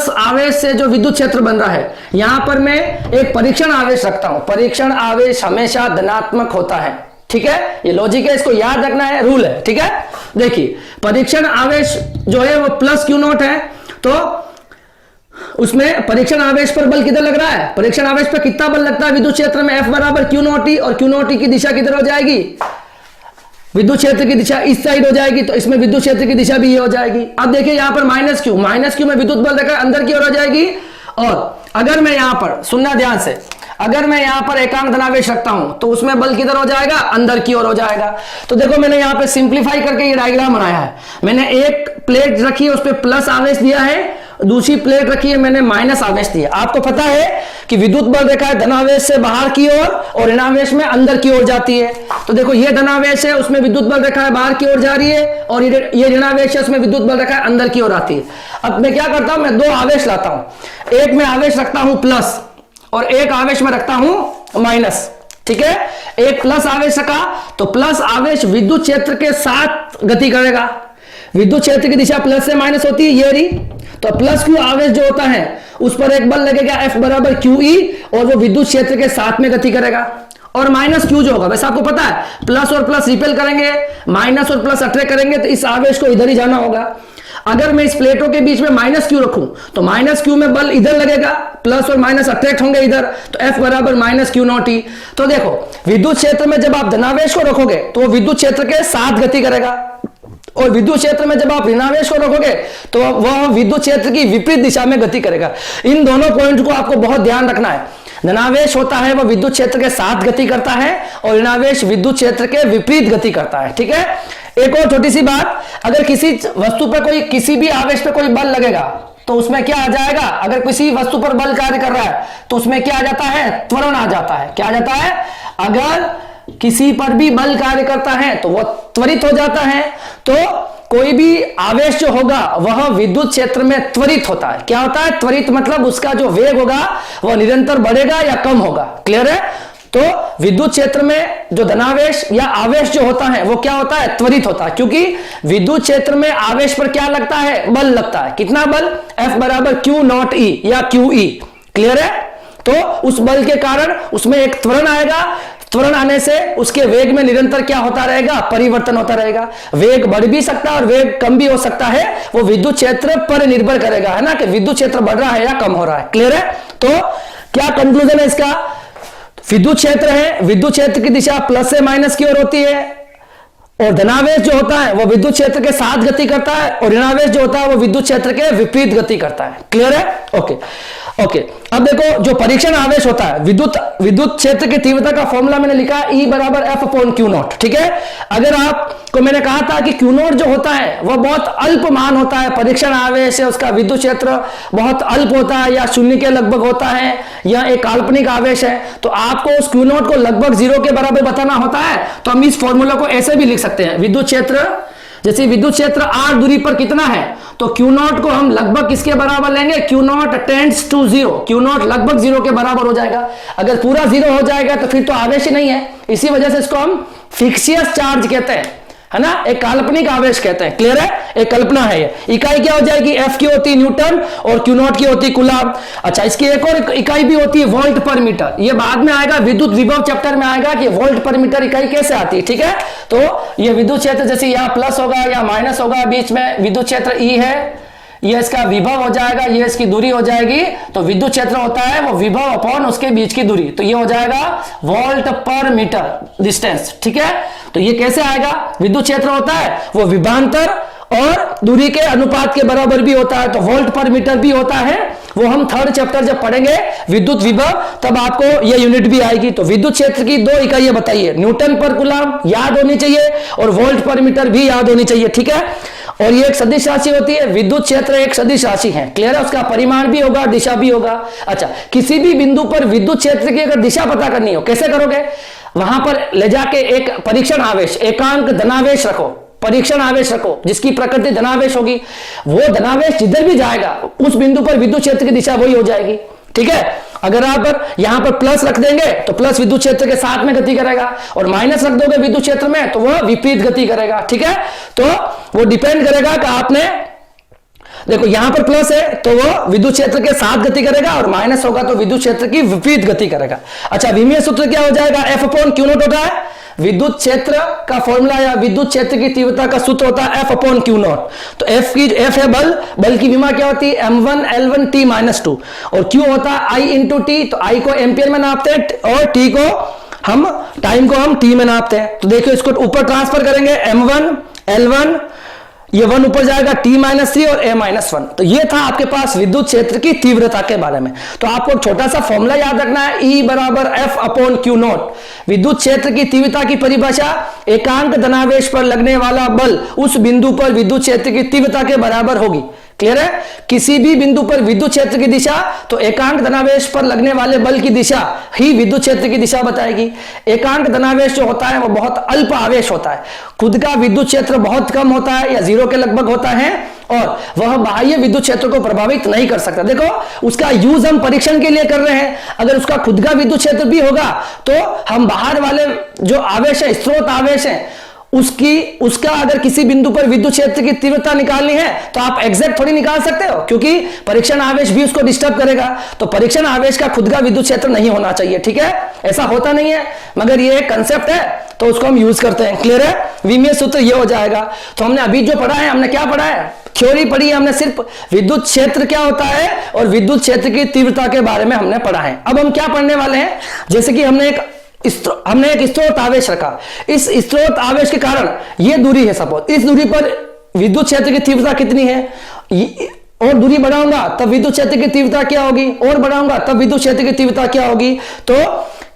आवेश से जो विद्युत क्षेत्र बन रहा है, यहां पर मैं एक परीक्षण आवेश रखता हूं। परीक्षण आवेश हमेशा धनात्मक होता है। ठीक है, ये लॉजिक है, इसको याद रखना है, रूल है। ठीक है, देखिए परीक्षण आवेश जो है वो प्लस Q नॉट है, तो उसमें परीक्षण आवेश पर बल किधर लग रहा है, परीक्षण आवेश पर कितना बल लगता है विद्युत क्षेत्र में, F बराबर Q नॉट E, और Q नॉट E की दिशा किधर हो जाएगी, विद्युत क्षेत्र की दिशा इस साइड हो जाएगी, तो इसमें विद्युत क्षेत्र की दिशा भी ये हो जाएगी। अब देखिए यहां पर माइनस क्यू में विद्युत बल देखा अंदर की ओर हो जाएगी, और अगर मैं यहां पर, सुनना ध्यान से, अगर मैं यहां पर एकांक धनावेश रखता हूं तो उसमें बल किधर हो जाएगा, अंदर की ओर हो जाएगा। तो देखो मैंने यहां पे सिंप्लीफाई करके ये डायग्राम बनाया है। मैंने एक प्लेट रखी है, उस पर प्लस आवेश दिया है, दूसरी प्लेट रखी है, मैंने माइनस आवेश दिया। आपको पता है कि विद्युत बल रेखा है धनावेश से बाहर की ओर और ऋणावेश में अंदर की ओर जाती है। तो देखो ये धनावेश है, उसमें विद्युत बल रेखा है बाहर की ओर जा रही है, और ये ऋणावेश है, उसमें विद्युत बल रेखा है अंदर की ओर आती है। अब मैं क्या करता हूं, मैं 2 आवेश लाता हूं, एक में आवेश रखता हूं प्लस और एक आवेश में रखता हूं माइनस। ठीक है, एक प्लस आवेश रखा तो प्लस आवेश विद्युत क्षेत्र के साथ गति करेगा, विद्युत क्षेत्र की दिशा प्लस से माइनस होती है, ये रही। तो प्लस क्यू आवेश जो होता है उस पर एक बल लगेगा F बराबर QE, और वो विद्युत क्षेत्र के साथ में गति करेगा। और माइनस क्यू जो होगा, वैसे आपको पता है प्लस और प्लस रिपेल करेंगे, माइनस और प्लस अट्रैक्ट करेंगे, तो इस आवेश को इधर ही जाना होगा। अगर मैं इस प्लेटों के बीच में माइनस क्यू रखूं तो माइनस क्यू में बल इधर लगेगा, प्लस और माइनस अट्रैक्ट होंगे इधर, तो F बराबर माइनस क्यू नॉट ई। तो देखो विद्युत क्षेत्र में जब आप धनावेश को रखोगे तो वो विद्युत क्षेत्र के साथ गति करेगा, और विद्युत क्षेत्र में जब आप ऋणावेश को रखोगे तो वह विद्युत क्षेत्र की विपरीत दिशा में गति करेगा। इन दोनों पॉइंट को आपको बहुत ध्यान रखना है। धनावेश होता है वह विद्युत क्षेत्र के साथ गति करता है, और ऋणावेश विद्युत क्षेत्र के विपरीत गति करता है। ठीक है, एक और छोटी सी बात, अगर किसी वस्तु पर कोई किसी भी आवेश पर कोई बल लगेगा तो उसमें क्या आ जाएगा, अगर किसी वस्तु पर बल कार्य कर रहा है तो उसमें क्या आ जाता है, त्वरण आ जाता है। क्या आ जाता है, अगर किसी पर भी बल कार्य करता है तो वह त्वरित हो जाता है। तो कोई भी आवेश जो होगा वह विद्युत क्षेत्र में त्वरित होता है। क्या होता है, त्वरित मतलब उसका जो वेग होगा वह निरंतर बढ़ेगा या कम होगा। क्लियर है। तो विद्युत क्षेत्र में जो धनावेश या आवेश जो होता है वो क्या होता है, त्वरित होता है, क्योंकि विद्युत क्षेत्र में आवेश पर क्या लगता है, बल लगता है। कितना बल, F बराबर Q नॉट E या QE। क्लियर है। तो उस बल के कारण उसमें एक त्वरण आएगा, त्वरण आने से उसके वेग में निरंतर क्या होता रहेगा, परिवर्तन होता रहेगा। वेग बढ़ भी सकता है और वेग कम भी हो सकता है, वो विद्युत क्षेत्र पर निर्भर करेगा, है ना, कि विद्युत क्षेत्र बढ़ रहा है या कम हो रहा है। क्लियर है। तो क्या कंक्लूजन है इसका, विद्युत क्षेत्र है, विद्युत क्षेत्र की दिशा प्लस से माइनस की ओर होती है, और धनावेश जो होता है वो विद्युत क्षेत्र के साथ गति करता है, और ऋणावेश जो होता है वो विद्युत क्षेत्र के विपरीत गति करता है। क्लियर है। ओके। अब देखो जो परीक्षण आवेश होता है, विद्युत क्षेत्र की तीव्रता का फॉर्मूला मैंने लिखा है E बराबर F अपॉन Q नॉट। ठीक है। अगर आपको मैंने कहा था कि Q नॉट जो होता है वह बहुत अल्प मान होता है, परीक्षण आवेश है, उसका विद्युत क्षेत्र बहुत अल्प होता है या शून्य के लगभग होता है, या एक काल्पनिक आवेश है, तो आपको उस Q नॉट को लगभग 0 के बराबर बताना होता है। तो हम इस फॉर्मूला को ऐसे भी लिख सकते हैं, विद्युत क्षेत्र, जैसे विद्युत क्षेत्र r दूरी पर कितना है, तो Q नॉट को हम लगभग किसके बराबर लेंगे, Q naught tends to 0, Q naught लगभग 0 के बराबर हो जाएगा। अगर पूरा 0 हो जाएगा तो फिर तो आवेश ही नहीं है, इसी वजह से इसको हम फिक्सियस चार्ज कहते हैं, है ना, एक काल्पनिक आवेश कहते हैं। क्लियर है, एक कल्पना है ये। इकाई क्या हो जाएगी, F की होती है न्यूटन और Q नॉट की होती है कूलम। अच्छा, इसकी एक और इकाई भी होती है वोल्ट पर मीटर, ये बाद में आएगा, विद्युत विभव चैप्टर में आएगा कि वोल्ट पर मीटर इकाई कैसे आती है। ठीक है। तो ये विद्युत क्षेत्र जैसे यहाँ प्लस होगा या माइनस होगा, बीच में विद्युत क्षेत्र E है, ये इसका विभव हो जाएगा, ये इसकी दूरी हो जाएगी, तो विद्युत क्षेत्र होता है वो विभव अपॉन उसके बीच की दूरी, तो ये हो जाएगा वोल्ट पर मीटर डिस्टेंस। ठीक है। तो ये कैसे आएगा, विद्युत क्षेत्र होता है वो विभवांतर और दूरी के अनुपात के बराबर भी होता है, तो वोल्ट पर मीटर भी होता है, वो हम थर्ड चैप्टर जब पढ़ेंगे विद्युत विभव तब आपको ये यूनिट भी आएगी। तो विद्युत क्षेत्र की दो इकाइयां बताइए, न्यूटन पर कूलम याद होनी चाहिए और वोल्ट पर मीटर भी याद होनी चाहिए। ठीक है। और ये एक सदिश राशि होती है, विद्युत क्षेत्र एक सदिश राशि है। क्लियर है, उसका परिमाण भी होगा, दिशा भी होगा। अच्छा, किसी भी बिंदु पर विद्युत क्षेत्र की अगर दिशा पता करनी हो, कैसे करोगे, वहां पर ले जाके एक परीक्षण आवेश, एकांक धनावेश रखो, परीक्षण आवेश रखो, जिसकी प्रकृति धनावेश होगी, वो धनावेश जिधर भी जाएगा उस बिंदु पर विद्युत क्षेत्र की दिशा वही हो जाएगी। ठीक है। अगर आप यहां पर प्लस रख देंगे तो प्लस विद्युत क्षेत्र के साथ में गति करेगा, और माइनस रख दोगे विद्युत क्षेत्र में तो वह विपरीत गति करेगा। ठीक है। तो वो डिपेंड करेगा कि आपने, देखो यहां पर प्लस है तो वो विद्युत क्षेत्र के साथ गति करेगा, और माइनस होगा तो विद्युत क्षेत्र की विपरीत गति करेगा। अच्छा, विमीय सूत्र क्या हो जाएगा, F अपॉन Q नॉट होता है, विद्युत क्षेत्र का फॉर्मूला या विद्युत क्षेत्र की तीव्रता का सूत्र होता है F अपॉन Q नॉट। तो F है बल की विमा क्या होती है, m1 L1 T माइनस 2, और Q होता है I इंटू टी, तो I को एम्पियर में नापते हैं और T को हम टाइम को हम T में नापते हैं। तो देखिए इसको ऊपर ट्रांसफर करेंगे, m1 L1, ये 1 ऊपर जाएगा, T माइनस 3 और A माइनस 1। तो ये था आपके पास विद्युत क्षेत्र की तीव्रता के बारे में। तो आपको एक छोटा सा फॉर्मूला याद रखना है, E बराबर F अपॉन Q नॉट। विद्युत क्षेत्र की तीव्रता की परिभाषा, एकांक धनावेश पर लगने वाला बल उस बिंदु पर विद्युत क्षेत्र की तीव्रता के बराबर होगी। क्लियर है, किसी भी बिंदु पर विद्युत क्षेत्र की दिशा, तो एकांक धनावेश पर लगने वाले बल की दिशा ही विद्युत क्षेत्र की दिशा बताएगी। एकांक धनावेश जो होता है वो बहुत अल्प आवेश होता है, खुद का विद्युत क्षेत्र बहुत कम होता है या 0 के लगभग होता है, और वह बाह्य विद्युत क्षेत्र को प्रभावित नहीं कर सकता। देखो उसका यूज हम परीक्षण के लिए कर रहे हैं, अगर उसका खुद का विद्युत क्षेत्र भी होगा तो हम बाहर वाले जो आवेश है, स्रोत आवेश है, उसका अगर किसी बिंदु पर विद्युत क्षेत्र की तीव्रता निकालनी है तो आप एग्जैक्ट थोड़ी निकाल सकते हो, क्योंकि परीक्षण आवेश भी उसको डिस्टर्ब करेगा। तो परीक्षण आवेश का खुद का विद्युत क्षेत्र नहीं होना चाहिए, ठीक है, ऐसा होता नहीं है, मगर ये एक कंसेप्ट है तो उसको हम यूज करते हैं। क्लियर है? विमीय सूत्र ये हो जाएगा। तो हमने अभी जो पढ़ा है, हमने क्या पढ़ा है? थ्योरी पढ़ी है हमने, सिर्फ विद्युत क्षेत्र क्या होता है और विद्युत क्षेत्र की तीव्रता के बारे में हमने पढ़ा है। अब हम क्या पढ़ने वाले हैं, जैसे कि हमने एक स्रोत आवेश रखा, इस स्रोत आवेश के कारण ये दूरी है, सपोज इस दूरी पर विद्युत क्षेत्र की तीव्रता कितनी है, और दूरी बढ़ाऊंगा तब विद्युत क्षेत्र की तीव्रता क्या होगी, और बढ़ाऊंगा तब विद्युत क्षेत्र की तीव्रता क्या होगी। तो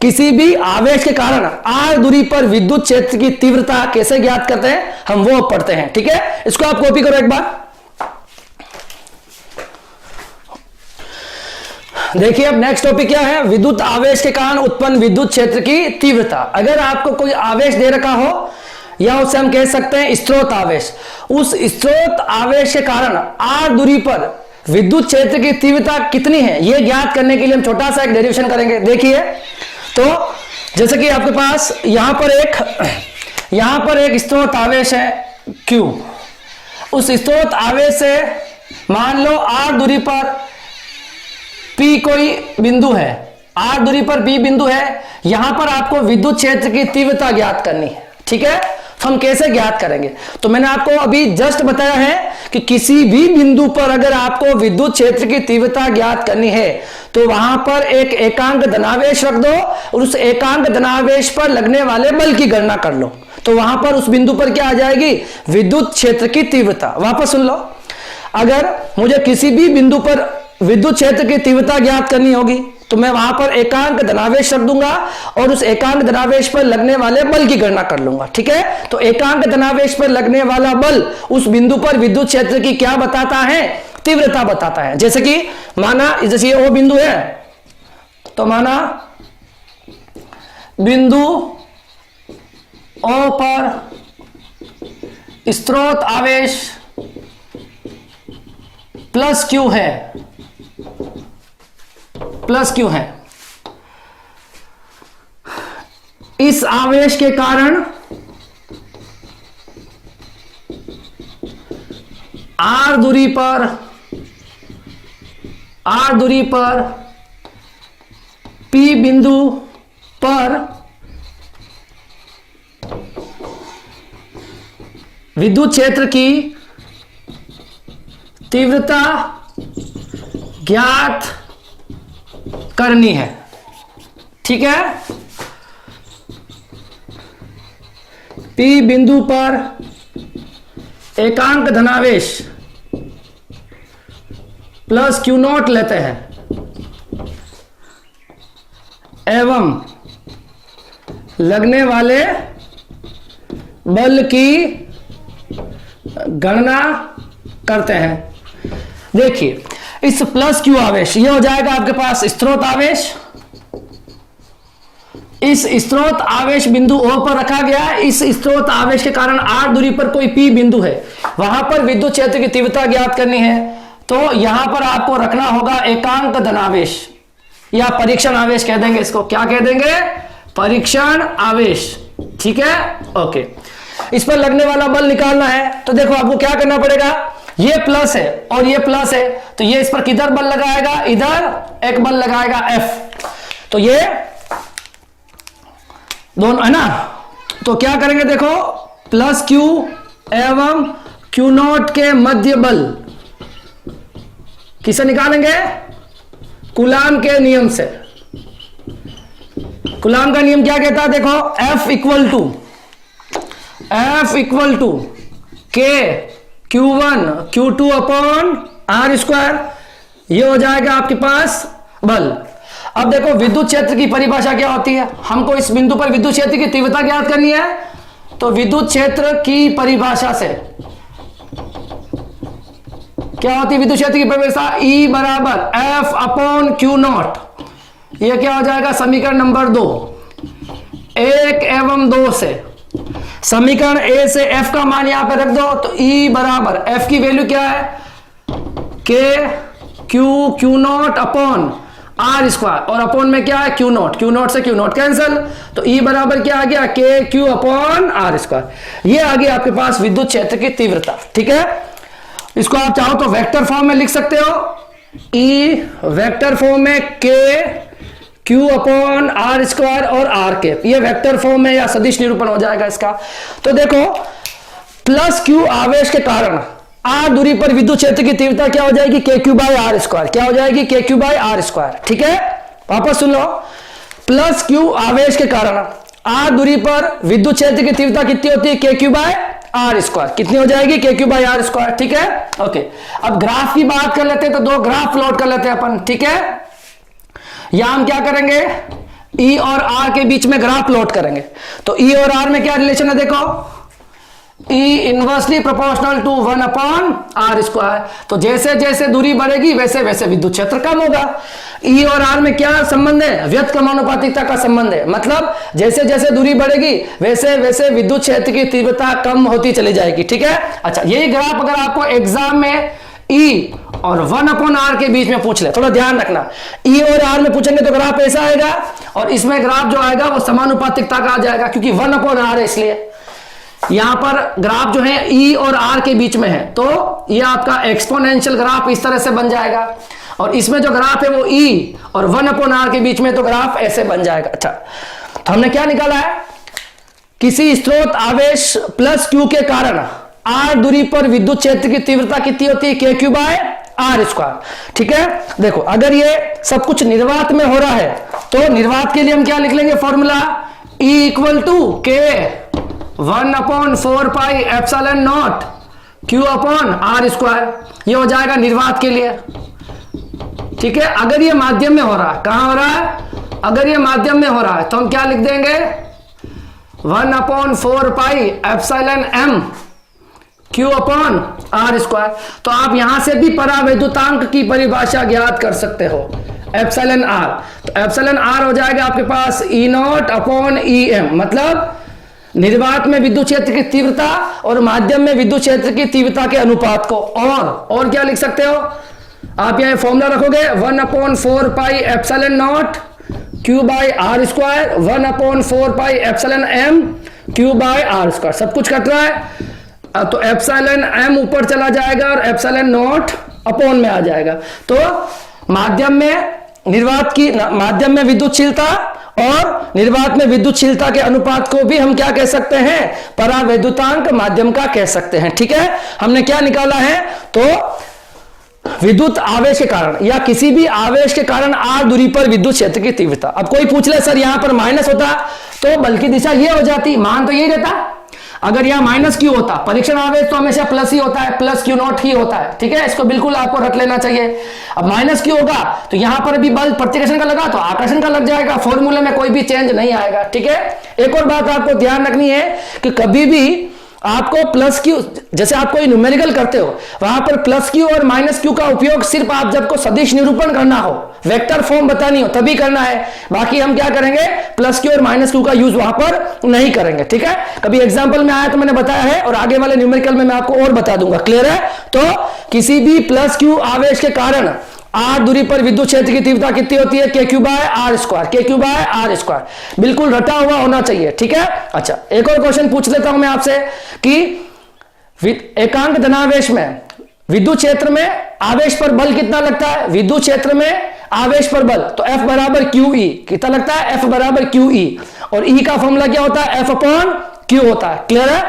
किसी भी आवेश के कारण r दूरी पर विद्युत क्षेत्र की तीव्रता कैसे ज्ञात करते हैं, हम वो पढ़ते हैं, ठीक है। इसको आप कॉपी करो एक बार। देखिए अब नेक्स्ट टॉपिक क्या है, विद्युत आवेश के कारण उत्पन्न विद्युत क्षेत्र की तीव्रता। अगर आपको कोई आवेश दे रखा हो, या उसे हम कह सकते हैं स्रोत आवेश, उस स्रोत आवेश के कारण r दूरी पर विद्युत क्षेत्र की तीव्रता कितनी है, यह ज्ञात करने के लिए हम छोटा सा एक डेरिवेशन करेंगे। देखिए तो जैसे कि आपके पास यहां पर एक स्रोत आवेश है Q, उस स्रोत आवेश से मान लो r दूरी पर P कोई बिंदु है, r दूरी पर P बिंदु है, यहां पर आपको विद्युत क्षेत्र की तीव्रता ज्ञात करनी है, ठीक है। तो हम कैसे ज्ञात करेंगे, तो मैंने आपको अभी जस्ट बताया है कि किसी भी बिंदु पर अगर आपको विद्युत क्षेत्र की तीव्रता ज्ञात करनी है तो वहां पर एक एकांक धनावेश रख दो और उस एकांक धनावेश पर लगने वाले बल की गणना कर लो, तो वहां पर उस बिंदु पर क्या आ जाएगी, विद्युत क्षेत्र की तीव्रता। वापस सुन लो, अगर मुझे किसी भी बिंदु पर विद्युत क्षेत्र की तीव्रता ज्ञात करनी होगी तो मैं वहां पर एकांक धनावेश रख दूंगा और उस एकांक धनावेश पर लगने वाले बल की गणना कर लूंगा, ठीक है। तो एकांक धनावेश पर लगने वाला बल उस बिंदु पर विद्युत क्षेत्र की क्या बताता है, तीव्रता बताता है। जैसे कि माना जैसे ये ओ बिंदु है, तो माना बिंदु ओ पर स्रोत आवेश प्लस क्यू है, इस आवेश के कारण r दूरी पर P बिंदु पर विद्युत क्षेत्र की तीव्रता ज्ञात करनी है, ठीक है। P बिंदु पर एकांक धनावेश प्लस Q नॉट लेते हैं एवं लगने वाले बल की गणना करते हैं। देखिए इस प्लस Q आवेश ये हो जाएगा आपके पास स्रोत आवेश, इस स्रोत आवेश बिंदु O पर रखा गया है। इस स्रोत आवेश के कारण r दूरी पर कोई P बिंदु है, वहां पर विद्युत क्षेत्र की तीव्रता ज्ञात करनी है, तो यहां पर आपको रखना होगा एकांक धनावेश या परीक्षण आवेश कह देंगे इसको, क्या कह देंगे, परीक्षण आवेश, ठीक है। ओके, इस पर लगने वाला बल निकालना है, तो देखो आपको क्या करना पड़ेगा, ये प्लस है और ये प्लस है, तो ये इस पर किधर बल लगाएगा, इधर एक बल लगाएगा F, तो ये दोनों है ना। तो क्या करेंगे, देखो प्लस Q एवं Q नॉट के मध्य बल किसे निकालेंगे, कूलाम के नियम से। कूलाम का नियम क्या कहता है, देखो F equal to K Q1 Q2 upon R square, ये हो जाएगा आपके पास बल। अब देखो विद्युत क्षेत्र की परिभाषा क्या होती है, हमको इस बिंदु पर विद्युत क्षेत्र की तीव्रता ज्ञात करनी है, तो विद्युत क्षेत्र की परिभाषा से क्या होती है, विद्युत क्षेत्र की परिभाषा E बराबर F अपॉन Q नॉट, ये क्या हो जाएगा समीकरण नंबर 2, 1 एवं 2 से समीकरण A से F का मान यहां पर रख दो, तो E बराबर F की वैल्यू क्या है, K Q naught upon R square, और अपॉन में क्या है क्यू नॉट से क्यू नॉट कैंसिल, तो ई बराबर क्या आ गया के क्यू अपॉन आर स्क्वायर। ये आ गया आपके पास विद्युत क्षेत्र की तीव्रता। ठीक है, इसको आप चाहो तो वेक्टर फॉर्म में लिख सकते हो, ई वेक्टर फॉर्म में के क्यू अपॉन आर स्क्वायर और आर कैप, ये वेक्टर फॉर्म में या सदिश निरूपण हो जाएगा इसका। तो देखो प्लस क्यू आवेश के कारण आर दूरी पर विद्युत क्षेत्र की तीव्रता क्या हो जाएगी के क्यू बाई आर स्क्वायर, क्या हो जाएगी के क्यू बाई आर स्क्वायर। ठीक है, वापस सुन लो, प्लस क्यू आवेश के कारण आर दूरी पर विद्युत क्षेत्र की तीव्रता कितनी होती है के क्यू बाई आर स्क्वायर, कितनी हो जाएगी के क्यू बाई आर स्क्वायर। ठीक है, ओके। अब ग्राफ की बात कर लेते हैं, तो दो ग्राफ प्लॉट कर लेते हैं अपन। ठीक है, यहां हम क्या करेंगे, ई और आर के बीच में ग्राफ प्लॉट करेंगे। तो ई और आर में क्या रिलेशन है, देखो E inversely proportional to 1 upon R square. तो जैसे जैसे दूरी बढ़ेगी वैसे वैसे विद्युत क्षेत्र कम होगा। ई और आर में क्या संबंध है, व्युत्क्रमानुपातिकता का संबंध है, मतलब जैसे जैसे दूरी बढ़ेगी वैसे वैसे विद्युत क्षेत्र की तीव्रता कम होती चली जाएगी। ठीक है, अच्छा यही ग्राफ अगर आपको एग्जाम में ई और 1 अपॉन आर के बीच में पूछ ले, थोड़ा ध्यान रखना, ई और आर में पूछेंगे तो ग्राफ ऐसा आएगा, और इसमें ग्राफ जो आएगा वो समानुपातिकता का आ जाएगा, क्योंकि 1 अपॉन आर है, इसलिए यहां पर ग्राफ जो है ई और आर के बीच में है, तो ये आपका एक्सपोनेंशियल ग्राफ इस तरह से बन जाएगा, और इसमें जो ग्राफ है वो ई और 1 अपॉन आर के बीच में, तो ग्राफ ऐसे बन जाएगा। अच्छा, तो हमने क्या निकाला है, किसी स्रोत आवेश प्लस क्यू के कारण आर दूरी पर विद्युत क्षेत्र की तीव्रता कितनी होती है के क्यू बाय आर स्क्वायर। ठीक है, देखो अगर ये सब कुछ निर्वात में हो रहा है, तो निर्वात के लिए हम क्या लिख लेंगे formula, E equal to K 1 upon 4 pi epsilon naught Q upon R square, ये हो जाएगा निर्वात के लिए। ठीक है, अगर ये माध्यम में हो रहा है, कहां हो रहा है, अगर ये माध्यम में हो रहा है तो हम क्या लिख देंगे 1 upon 4 pi epsilon M Q upon R square. तो आप यहां से भी परावैद्युतांक की परिभाषा ज्ञात कर सकते हो, एप्सिलॉन आर। तो एप्सिलॉन आर हो जाएगा आपके पास ई नॉट अपॉन ई एम, मतलब निर्वात में विद्युत क्षेत्र की तीव्रता और माध्यम में विद्युत क्षेत्र की तीव्रता के अनुपात को। और क्या लिख सकते हो आप, यहां फॉर्मूला रखोगे 1 upon 4 pi epsilon naught Q by R square 1 upon 4 pi epsilon M Q by R square, सब कुछ कट रहा है, तो एप्सिलॉन एम ऊपर चला जाएगा और एप्सिलॉन नॉट अपॉन में आ जाएगा। तो माध्यम में निर्वात की माध्यम में विद्युतशीलता और निर्वात में विद्युतशीलता के अनुपात को भी हम क्या कह सकते हैं, परावैद्युतांक माध्यम का कह सकते हैं। ठीक है, हमने क्या निकाला है, तो विद्युत आवेश के कारण या किसी भी आवेश के कारण आर दूरी पर विद्युत क्षेत्र की तीव्रता। अब कोई पूछ ले सर यहां पर माइनस होता तो बल की दिशा ये हो जाती, मान तो यही रहता, अगर यहां माइनस क्यू होता, परीक्षण आवेश तो हमेशा प्लस ही होता है, प्लस क्यू नॉट ही होता है। ठीक है, इसको बिल्कुल आपको रख लेना चाहिए। अब माइनस क्यू होगा तो यहां पर भी बल प्रतिकर्षण का लगा तो आकर्षण का लग जाएगा, फॉर्मूले में कोई भी चेंज नहीं आएगा। ठीक है, एक और बात आपको ध्यान रखनी है कि कभी भी आपको प्लस क्यू, जैसे आप कोई न्यूमेरिकल करते हो वहां पर प्लस क्यू और माइनस क्यू का उपयोग सिर्फ आप जब को सदिश निरूपण करना हो, वेक्टर फॉर्म बतानी हो तभी करना है, बाकी हम क्या करेंगे प्लस क्यू और माइनस क्यू का यूज वहां पर नहीं करेंगे। ठीक है, कभी एग्जांपल में आया तो मैंने बताया है और आगे वाले न्यूमेरिकल में मैं आपको और बता दूंगा। क्लियर है, तो किसी भी प्लस क्यू आवेश के कारण आर दूरी पर विद्युत क्षेत्र की तीव्रता कितनी होती है के क्यू बाय आर स्क्वायर, के क्यू बाय आर स्क्वायर, बिल्कुल रटा हुआ होना चाहिए। ठीक है, अच्छा एक और क्वेश्चन पूछ लेता हूं मैं आपसे कि एकांक धनावेश में विद्युत क्षेत्र में आवेश पर बल कितना लगता है, विद्युत क्षेत्र में आवेश पर बल, तो F बराबर क्यू ई, कितना लगता है F बराबर क्यू ई, और E का फॉर्मूला क्या होता है F अपॉन क्यू होता है। क्लियर है,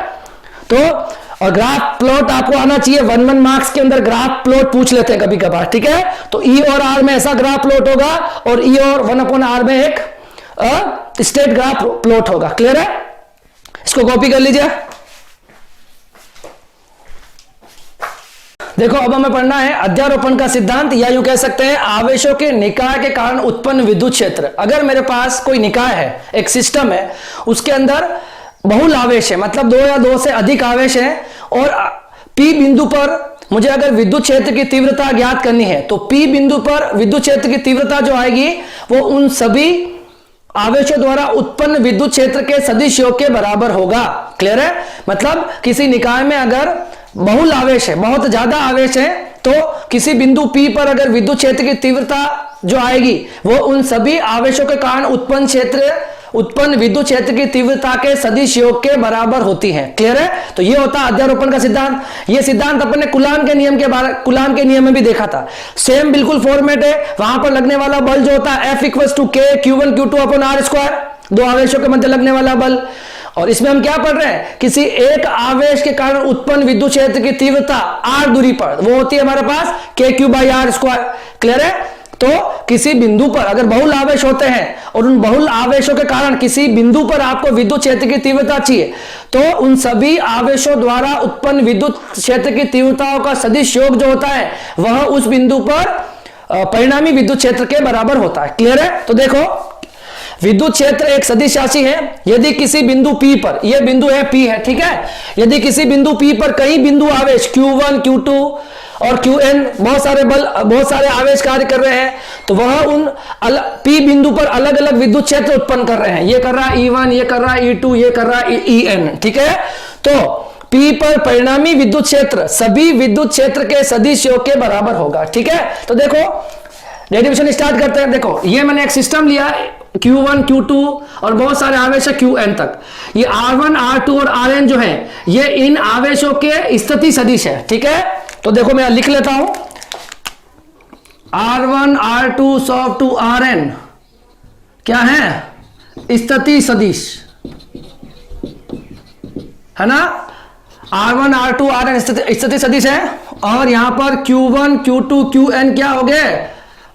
तो और ग्राफ प्लॉट आपको आना चाहिए, 1 मार्क्स के अंदर ग्राफ प्लॉट पूछ लेते हैं कभी कभार। ठीक है, तो ई और आर में ऐसा ग्राफ प्लॉट होगा और ई और 1 अपॉन आर में एक स्ट्रेट ग्राफ प्लॉट होगा। क्लियर है, इसको कॉपी कर लीजिए। देखो अब हमें पढ़ना है अध्यारोपण का सिद्धांत, या यूं कह सकते हैं आवेशों के निकाय के कारण उत्पन्न विद्युत क्षेत्र। अगर मेरे पास कोई निकाय है, एक सिस्टम है, उसके अंदर बहुल आवेश है, मतलब 2 या 2 से अधिक आवेश है, और P बिंदु पर मुझे अगर विद्युत क्षेत्र की तीव्रता ज्ञात करनी है तो P बिंदु पर विद्युत क्षेत्र की तीव्रता जो आएगी वो उन सभी आवेशों द्वारा उत्पन्न विद्युत क्षेत्र के सदिश योग के बराबर होगा। क्लियर है, मतलब किसी निकाय में अगर बहुल आवेश है, बहुत ज्यादा आवेश है, तो किसी बिंदु P पर अगर विद्युत क्षेत्र की तीव्रता जो आएगी वो उन सभी आवेशों के कारण उत्पन्न विद्युत क्षेत्र की तीव्रता के सदिश योग के बराबर होती है। क्लियर है? तो ये होता है अध्यारोपण का सिद्धांत। ये सिद्धांत अपन ने कूलाम के नियम में भी देखा था। सेम बिल्कुल फॉर्मेट है। वहां पर लगने वाला बल जो होता है F = K Q1 Q2 upon R², दो आवेशों के मध्य लगने वाला बल। और इसमें हम क्या पढ़ रहे हैं? किसी एक आवेश के कारण उत्पन्न विद्युत क्षेत्र की तीव्रता r दूरी पर वो होती है हमारे पास KQ/R²। क्लियर है? तो किसी बिंदु पर अगर बहुल आवेश होते हैं और उन बहुल आवेशों के कारण किसी बिंदु पर आपको विद्युत क्षेत्र की तीव्रता चाहिए, तो उन सभी आवेशों द्वारा उत्पन्न विद्युत क्षेत्र की तीव्रताओं का सदिश योग जो होता है वह उस बिंदु पर परिणामी विद्युत क्षेत्र के बराबर होता है। क्लियर है? तो देखो, विद्युत क्षेत्र एक सदिश राशि है। यदि किसी बिंदु P पर, यह बिंदु है P है, ठीक है, यदि किसी बिंदु P पर कई बिंदु आवेश Q1 Q2 और Qn बहुत सारे आवेश कार्य कर रहे हैं, तो वह उन P बिंदु पर अलग अलग विद्युत क्षेत्र उत्पन्न कर रहे हैं। ये कर रहा है E1, ये कर रहा है E2, ये कर रहा है En। ठीक है? तो P पर परिणामी विद्युत क्षेत्र सभी विद्युत क्षेत्र के सदिश योग के बराबर होगा। ठीक है? तो देखो, डेरिवेशन स्टार्ट करते हैं। देखो, ये मैंने एक सिस्टम लिया Q1 Q2 और बहुत सारे आवेश है Qn तक। ये R1 R2 और Rn जो है ये इन आवेशों के स्थिति सदिश है। ठीक है? तो देखो मैं लिख लेता हूं, R1 R2 SOF 2 Rn क्या है? स्थिति सदिश है ना। R1 R2 Rn स्थिति सदिश है। और यहां पर Q1 Q2 Qn क्या हो गए?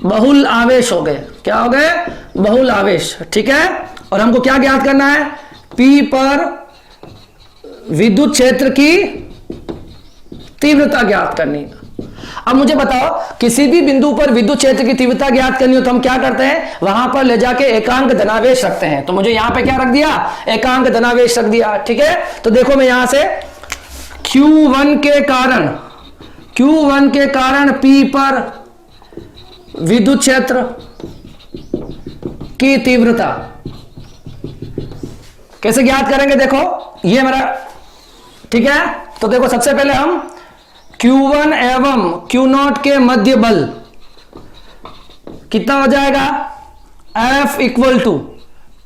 बहुल आवेश हो गए। क्या हो गए? बहुल आवेश। ठीक है? और हमको क्या ज्ञात करना है? P पर विद्युत क्षेत्र की तीव्रता ज्ञात करनी। अब मुझे बताओ, किसी भी बिंदु पर विद्युत क्षेत्र की तीव्रता ज्ञात करनी हो तो हम क्या करते हैं? वहां पर ले जाके एकांक धनावेश रखते हैं। तो मुझे यहां पे क्या रख दिया? एकांक धनावेश रख दिया। ठीक है? तो देखो मैं यहां से Q1 के कारण P पर विद्युत क्षेत्र की तीव्रता कैसे ज्ञात करेंगे? देखो, ये मेरा, ठीक है, तो देखो सबसे पहले हम Q1 एवं Q0 के मध्य बल कितना हो जाएगा? F =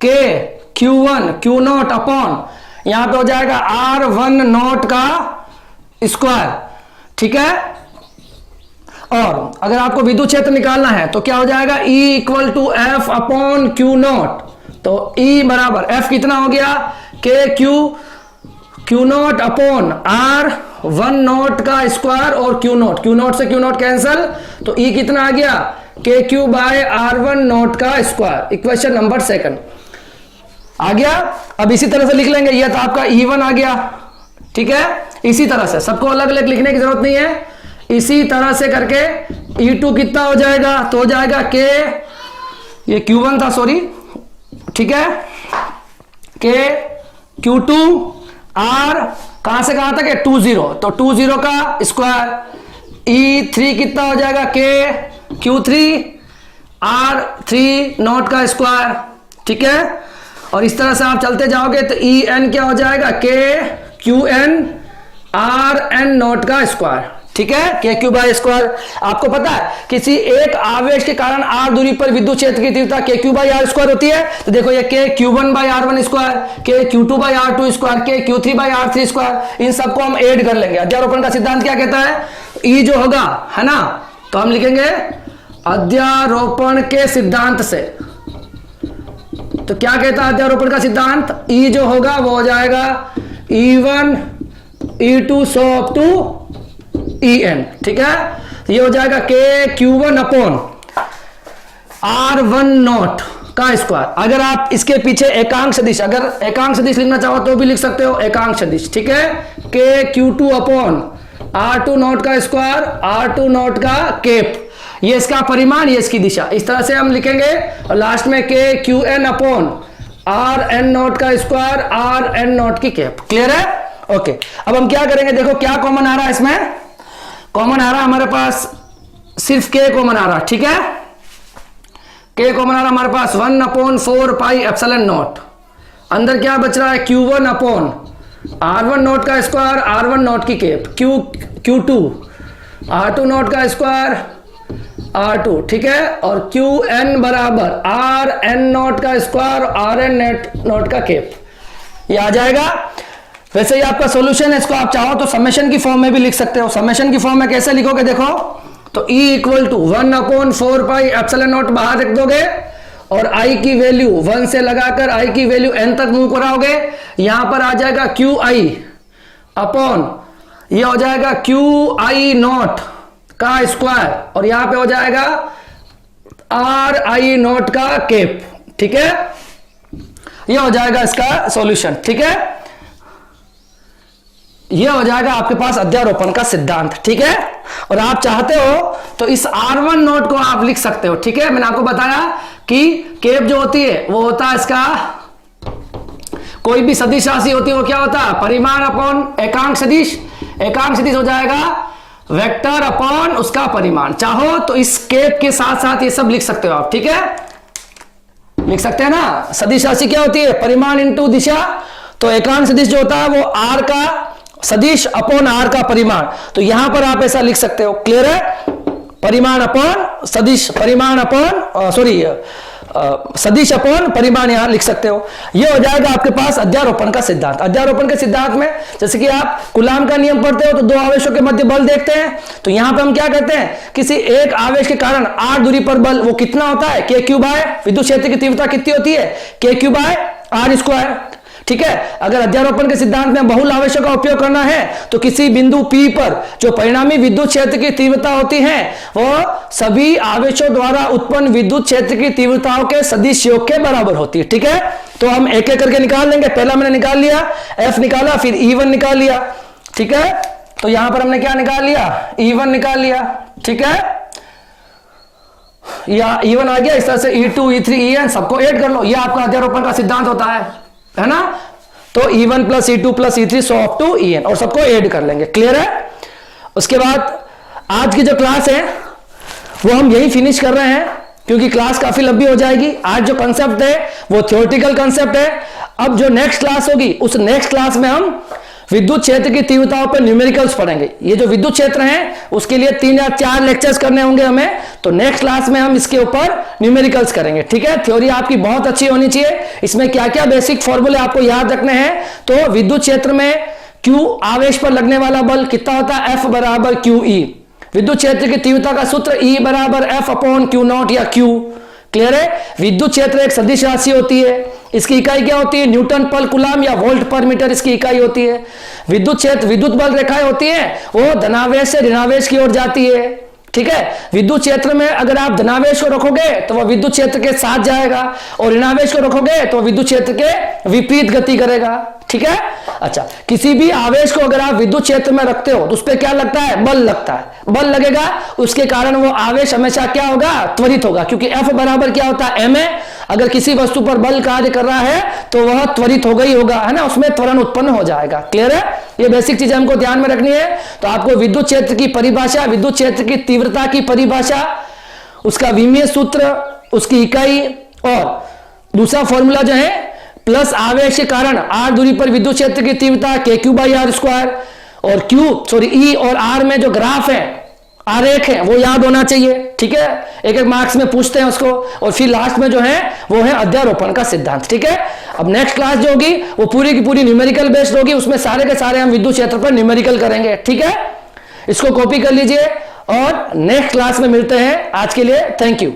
K Q1 Q0 upon यहां पे हो जाएगा R1 का स्क्वायर। ठीक है? और अगर आपको विद्युत क्षेत्र निकालना है तो क्या हो जाएगा? E = F upon Q0। तो E बराबर F कितना हो गया? Q0 अपॉन R1 का स्क्वायर और Q0 से Q0 कैंसल, तो E कितना आ गया? KQ/R1 का स्क्वायर। इक्वेशन नंबर 2 आ गया। अब इसी तरह से लिख लेंगे, यह तो आपका E1 आ गया। ठीक है? इसी तरह से सबको अलग अलग लिखने की जरूरत नहीं है। इसी तरह से करके E2 कितना हो जाएगा? तो हो जाएगा K, ये Q1 था, सॉरी, ठीक है, K Q2 R कहां से कहां तक है? 20, तो 20 का स्क्वायर। E3 कितना हो जाएगा? K Q3 R3 का स्क्वायर। ठीक है? और इस तरह से आप चलते जाओगे तो En क्या हो जाएगा? K Qn Rn का स्क्वायर। ठीक है? KQ/स्क्वायर। आपको पता है किसी एक आवेश के कारण R दूरी पर विद्युत क्षेत्र की तीव्रता KQ/R² होती है। तो देखो ये KQ1/R1 square, KQ2/R2 square, KQ3/R3 square, इन सबको हम ऐड कर लेंगे। अध्यारोपण का सिद्धांत क्या कहता है? E जो होगा, है ना, तो हम लिखेंगे अध्यारोपण के सिद्धांत से। तो क्या कहता है अध्यारोपण का सिद्धांत? E जो होगा वो हो जाएगा E1 E2 SOF 2 En। ठीक है? ये हो जाएगा KQ1 अपॉन R1 का स्क्वायर। अगर आप इसके पीछे एकांक सदिश, अगर एकांक सदिश लिखना चाहो तो भी लिख सकते हो, एकांक सदिश। ठीक है? KQ2 अपॉन R2 का स्क्वायर, R2 का केप, ये इसका परिमाण, ये इसकी दिशा। इस तरह से हम लिखेंगे। और लास्ट में KQN अपॉन Rn का स्क्वायर, Rn की केप। क्लियर है? ओके। अब हम क्या करेंगे? देखो क्या कॉमन आ रहा है इसमें? कॉमन आ रहा है हमारे पास सिर्फ K कॉमन आ रहा है। ठीक है? K कॉमन आ रहा है हमारे पास 1/4 पाई एप्सिलॉन नॉट। अंदर क्या बच रहा है? Q1 अपॉन R1 का स्क्वायर, R1 की केप, Q2 R2 का स्क्वायर, R2, ठीक है, और Qn बराबर Rn0 का स्क्वायर Rn0 का केप, ये आ जाएगा। वैसे ही आपका सॉल्यूशन है, इसको आप चाहो तो समेशन की फॉर्म में भी लिख सकते हो। समेशन की फॉर्म में कैसे लिखोगे देखो, तो E equal to 1/4 pi epsilon naught बाहर रख दोगे और I की वैल्यू 1 से लगाकर I की वैल्यू n तक मूव कराओगे, यहां पर आ जाएगा QI अपॉन, ये हो जाएगा QI0 का स्क्वायर और यहां पे हो जाएगा RI0 का केप, ठीक है, ये हो जाएगा इसका सॉल्यूशन, ठीक है। ये हो जाएगा आपके पास अध्यारोपण का सिद्धांत, ठीक है। और आप चाहते हो तो इस R10 को आप लिख सकते हो, ठीक है। मैंने आपको बताया कि केप जो होती है वो होता है इसका, कोई भी सदिश राशि होती है वो क्या होता है, परिमाण अपॉन एकांक सदिश। एकांक सदिश हो जाएगा वेक्टर अपॉन उसका परिमाण। चाहो तो इस केप के साथ साथ ये सब लिख सकते हो आप, ठीक है, लिख सकते हैं ना। सदिश राशि क्या होती है, परिमाण इंटू दिशा, तो एकांक सदिश जो होता है वो R का सदिश अपॉन R का परिमाण, तो यहां पर आप ऐसा लिख सकते हो, क्लियर है। परिमाण अपॉन सदिश, परिमाण अपॉन सदिश अपॉन परिमाण यहां लिख सकते हो। यह हो जाएगा आपके पास अध्यारोपण का सिद्धांत। अध्यारोपण के सिद्धांत में जैसे कि आप कूलाम का नियम पढ़ते हो तो दो आवेशों के मध्य बल देखते हैं, तो यहां पे हम क्या कहते हैं, किसी एक आवेश के कारण r दूरी पर बल वो कितना होता है, k क्यूब बाय विद्युत क्षेत्र की तीव्रता कितनी होती है, k cube by r square, ठीक है। अगर अध्यारोपण के सिद्धांत में बहुल आवेशों का उपयोग करना है तो किसी बिंदु P पर जो परिणामी विद्युत क्षेत्र की तीव्रता होती है वो सभी आवेशों द्वारा उत्पन्न विद्युत क्षेत्र की तीव्रताओं के सदिश योग के बराबर होती है, ठीक है। तो हम एक एक करके निकाल लेंगे। पहला मैंने निकाल लिया, F निकाला, फिर E1 निकाल लिया, ठीक है। तो यहां पर हमने क्या निकाल लिया, E1 निकाल लिया, ठीक है, या E1 आ गया। इस तरह से E2, E3, En सबको ऐड कर लो, ये आपका अध्यारोपण का सिद्धांत होता है ना। तो E1 plus E2 plus E3 so up to En और सबको ऐड कर लेंगे, क्लियर है। उसके बाद आज की जो क्लास है वो हम यही फिनिश कर रहे हैं क्योंकि क्लास काफी लंबी हो जाएगी। आज जो कंसेप्ट है वो थ्योरेटिकल कंसेप्ट है। अब जो नेक्स्ट क्लास होगी उस नेक्स्ट क्लास में हम विद्युत क्षेत्र की तीव्रताओं पर न्यूमेरिकल्स पढ़ेंगे। ये जो विद्युत क्षेत्र है उसके लिए 3 या 4 लेक्चर्स करने होंगे हमें, तो नेक्स्ट क्लास में हम इसके ऊपर न्यूमेरिकल्स करेंगे, ठीक है। थ्योरी आपकी बहुत अच्छी होनी चाहिए, इसमें क्या क्या बेसिक फॉर्मूले आपको याद रखने हैं। तो विद्युत क्षेत्र में Q आवेश पर लगने वाला बल कितना होता है, F बराबर QE। विद्युत क्षेत्र की तीव्रता का सूत्र E बराबर F अपॉन Q0 या Q, क्लियर है। विद्युत क्षेत्र एक सदिश राशि होती है, इसकी इकाई क्या होती है, न्यूटन पर कूलाम या वोल्ट पर मीटर इसकी इकाई होती है। विद्युत क्षेत्र, विद्युत बल रेखाएं होती है वो धनावेश से ऋणावेश की ओर जाती है, ठीक है। विद्युत क्षेत्र में अगर आप धनावेश को रखोगे तो वह विद्युत क्षेत्र के साथ जाएगा और ऋणावेश को रखोगे तो विद्युत क्षेत्र के विपरीत गति करेगा, ठीक है। अच्छा, किसी भी आवेश को अगर आप विद्युत क्षेत्र में रखते हो तो उस पर क्या लगता है, बल लगता है। बल लगेगा उसके कारण वो आवेश हमेशा क्या होगा, त्वरित होगा, क्योंकि F बराबर क्या होता है, ma। अगर किसी वस्तु पर बल कार्य कर रहा है तो वह त्वरित होगा ही होगा, है ना, उसमें त्वरण उत्पन्न हो जाएगा, क्लियर है। ये बेसिक चीजें हमको ध्यान में रखनी है। तो आपको विद्युत क्षेत्र की परिभाषा, विद्युत क्षेत्र की तीव्रता की परिभाषा, उसका विमीय सूत्र, उसकी इकाई और दूसरा फॉर्मूला जो है प्लस आवेश के कारण r दूरी पर विद्युत क्षेत्र की तीव्रता k Q by r square, और E और R में जो ग्राफ है, आरेख है, वो याद होना चाहिए, ठीक है। एक एक मार्क्स में पूछते हैं उसको। और फिर लास्ट में जो है वो है अध्यारोपण का सिद्धांत, ठीक है। अब नेक्स्ट क्लास जो होगी वो पूरी की पूरी न्यूमेरिकल बेस्ड होगी, उसमें सारे के सारे हम विद्युत क्षेत्र पर न्यूमेरिकल करेंगे, ठीक है। इसको कॉपी कर लीजिए और नेक्स्ट क्लास में मिलते हैं। आज के लिए थैंक यू।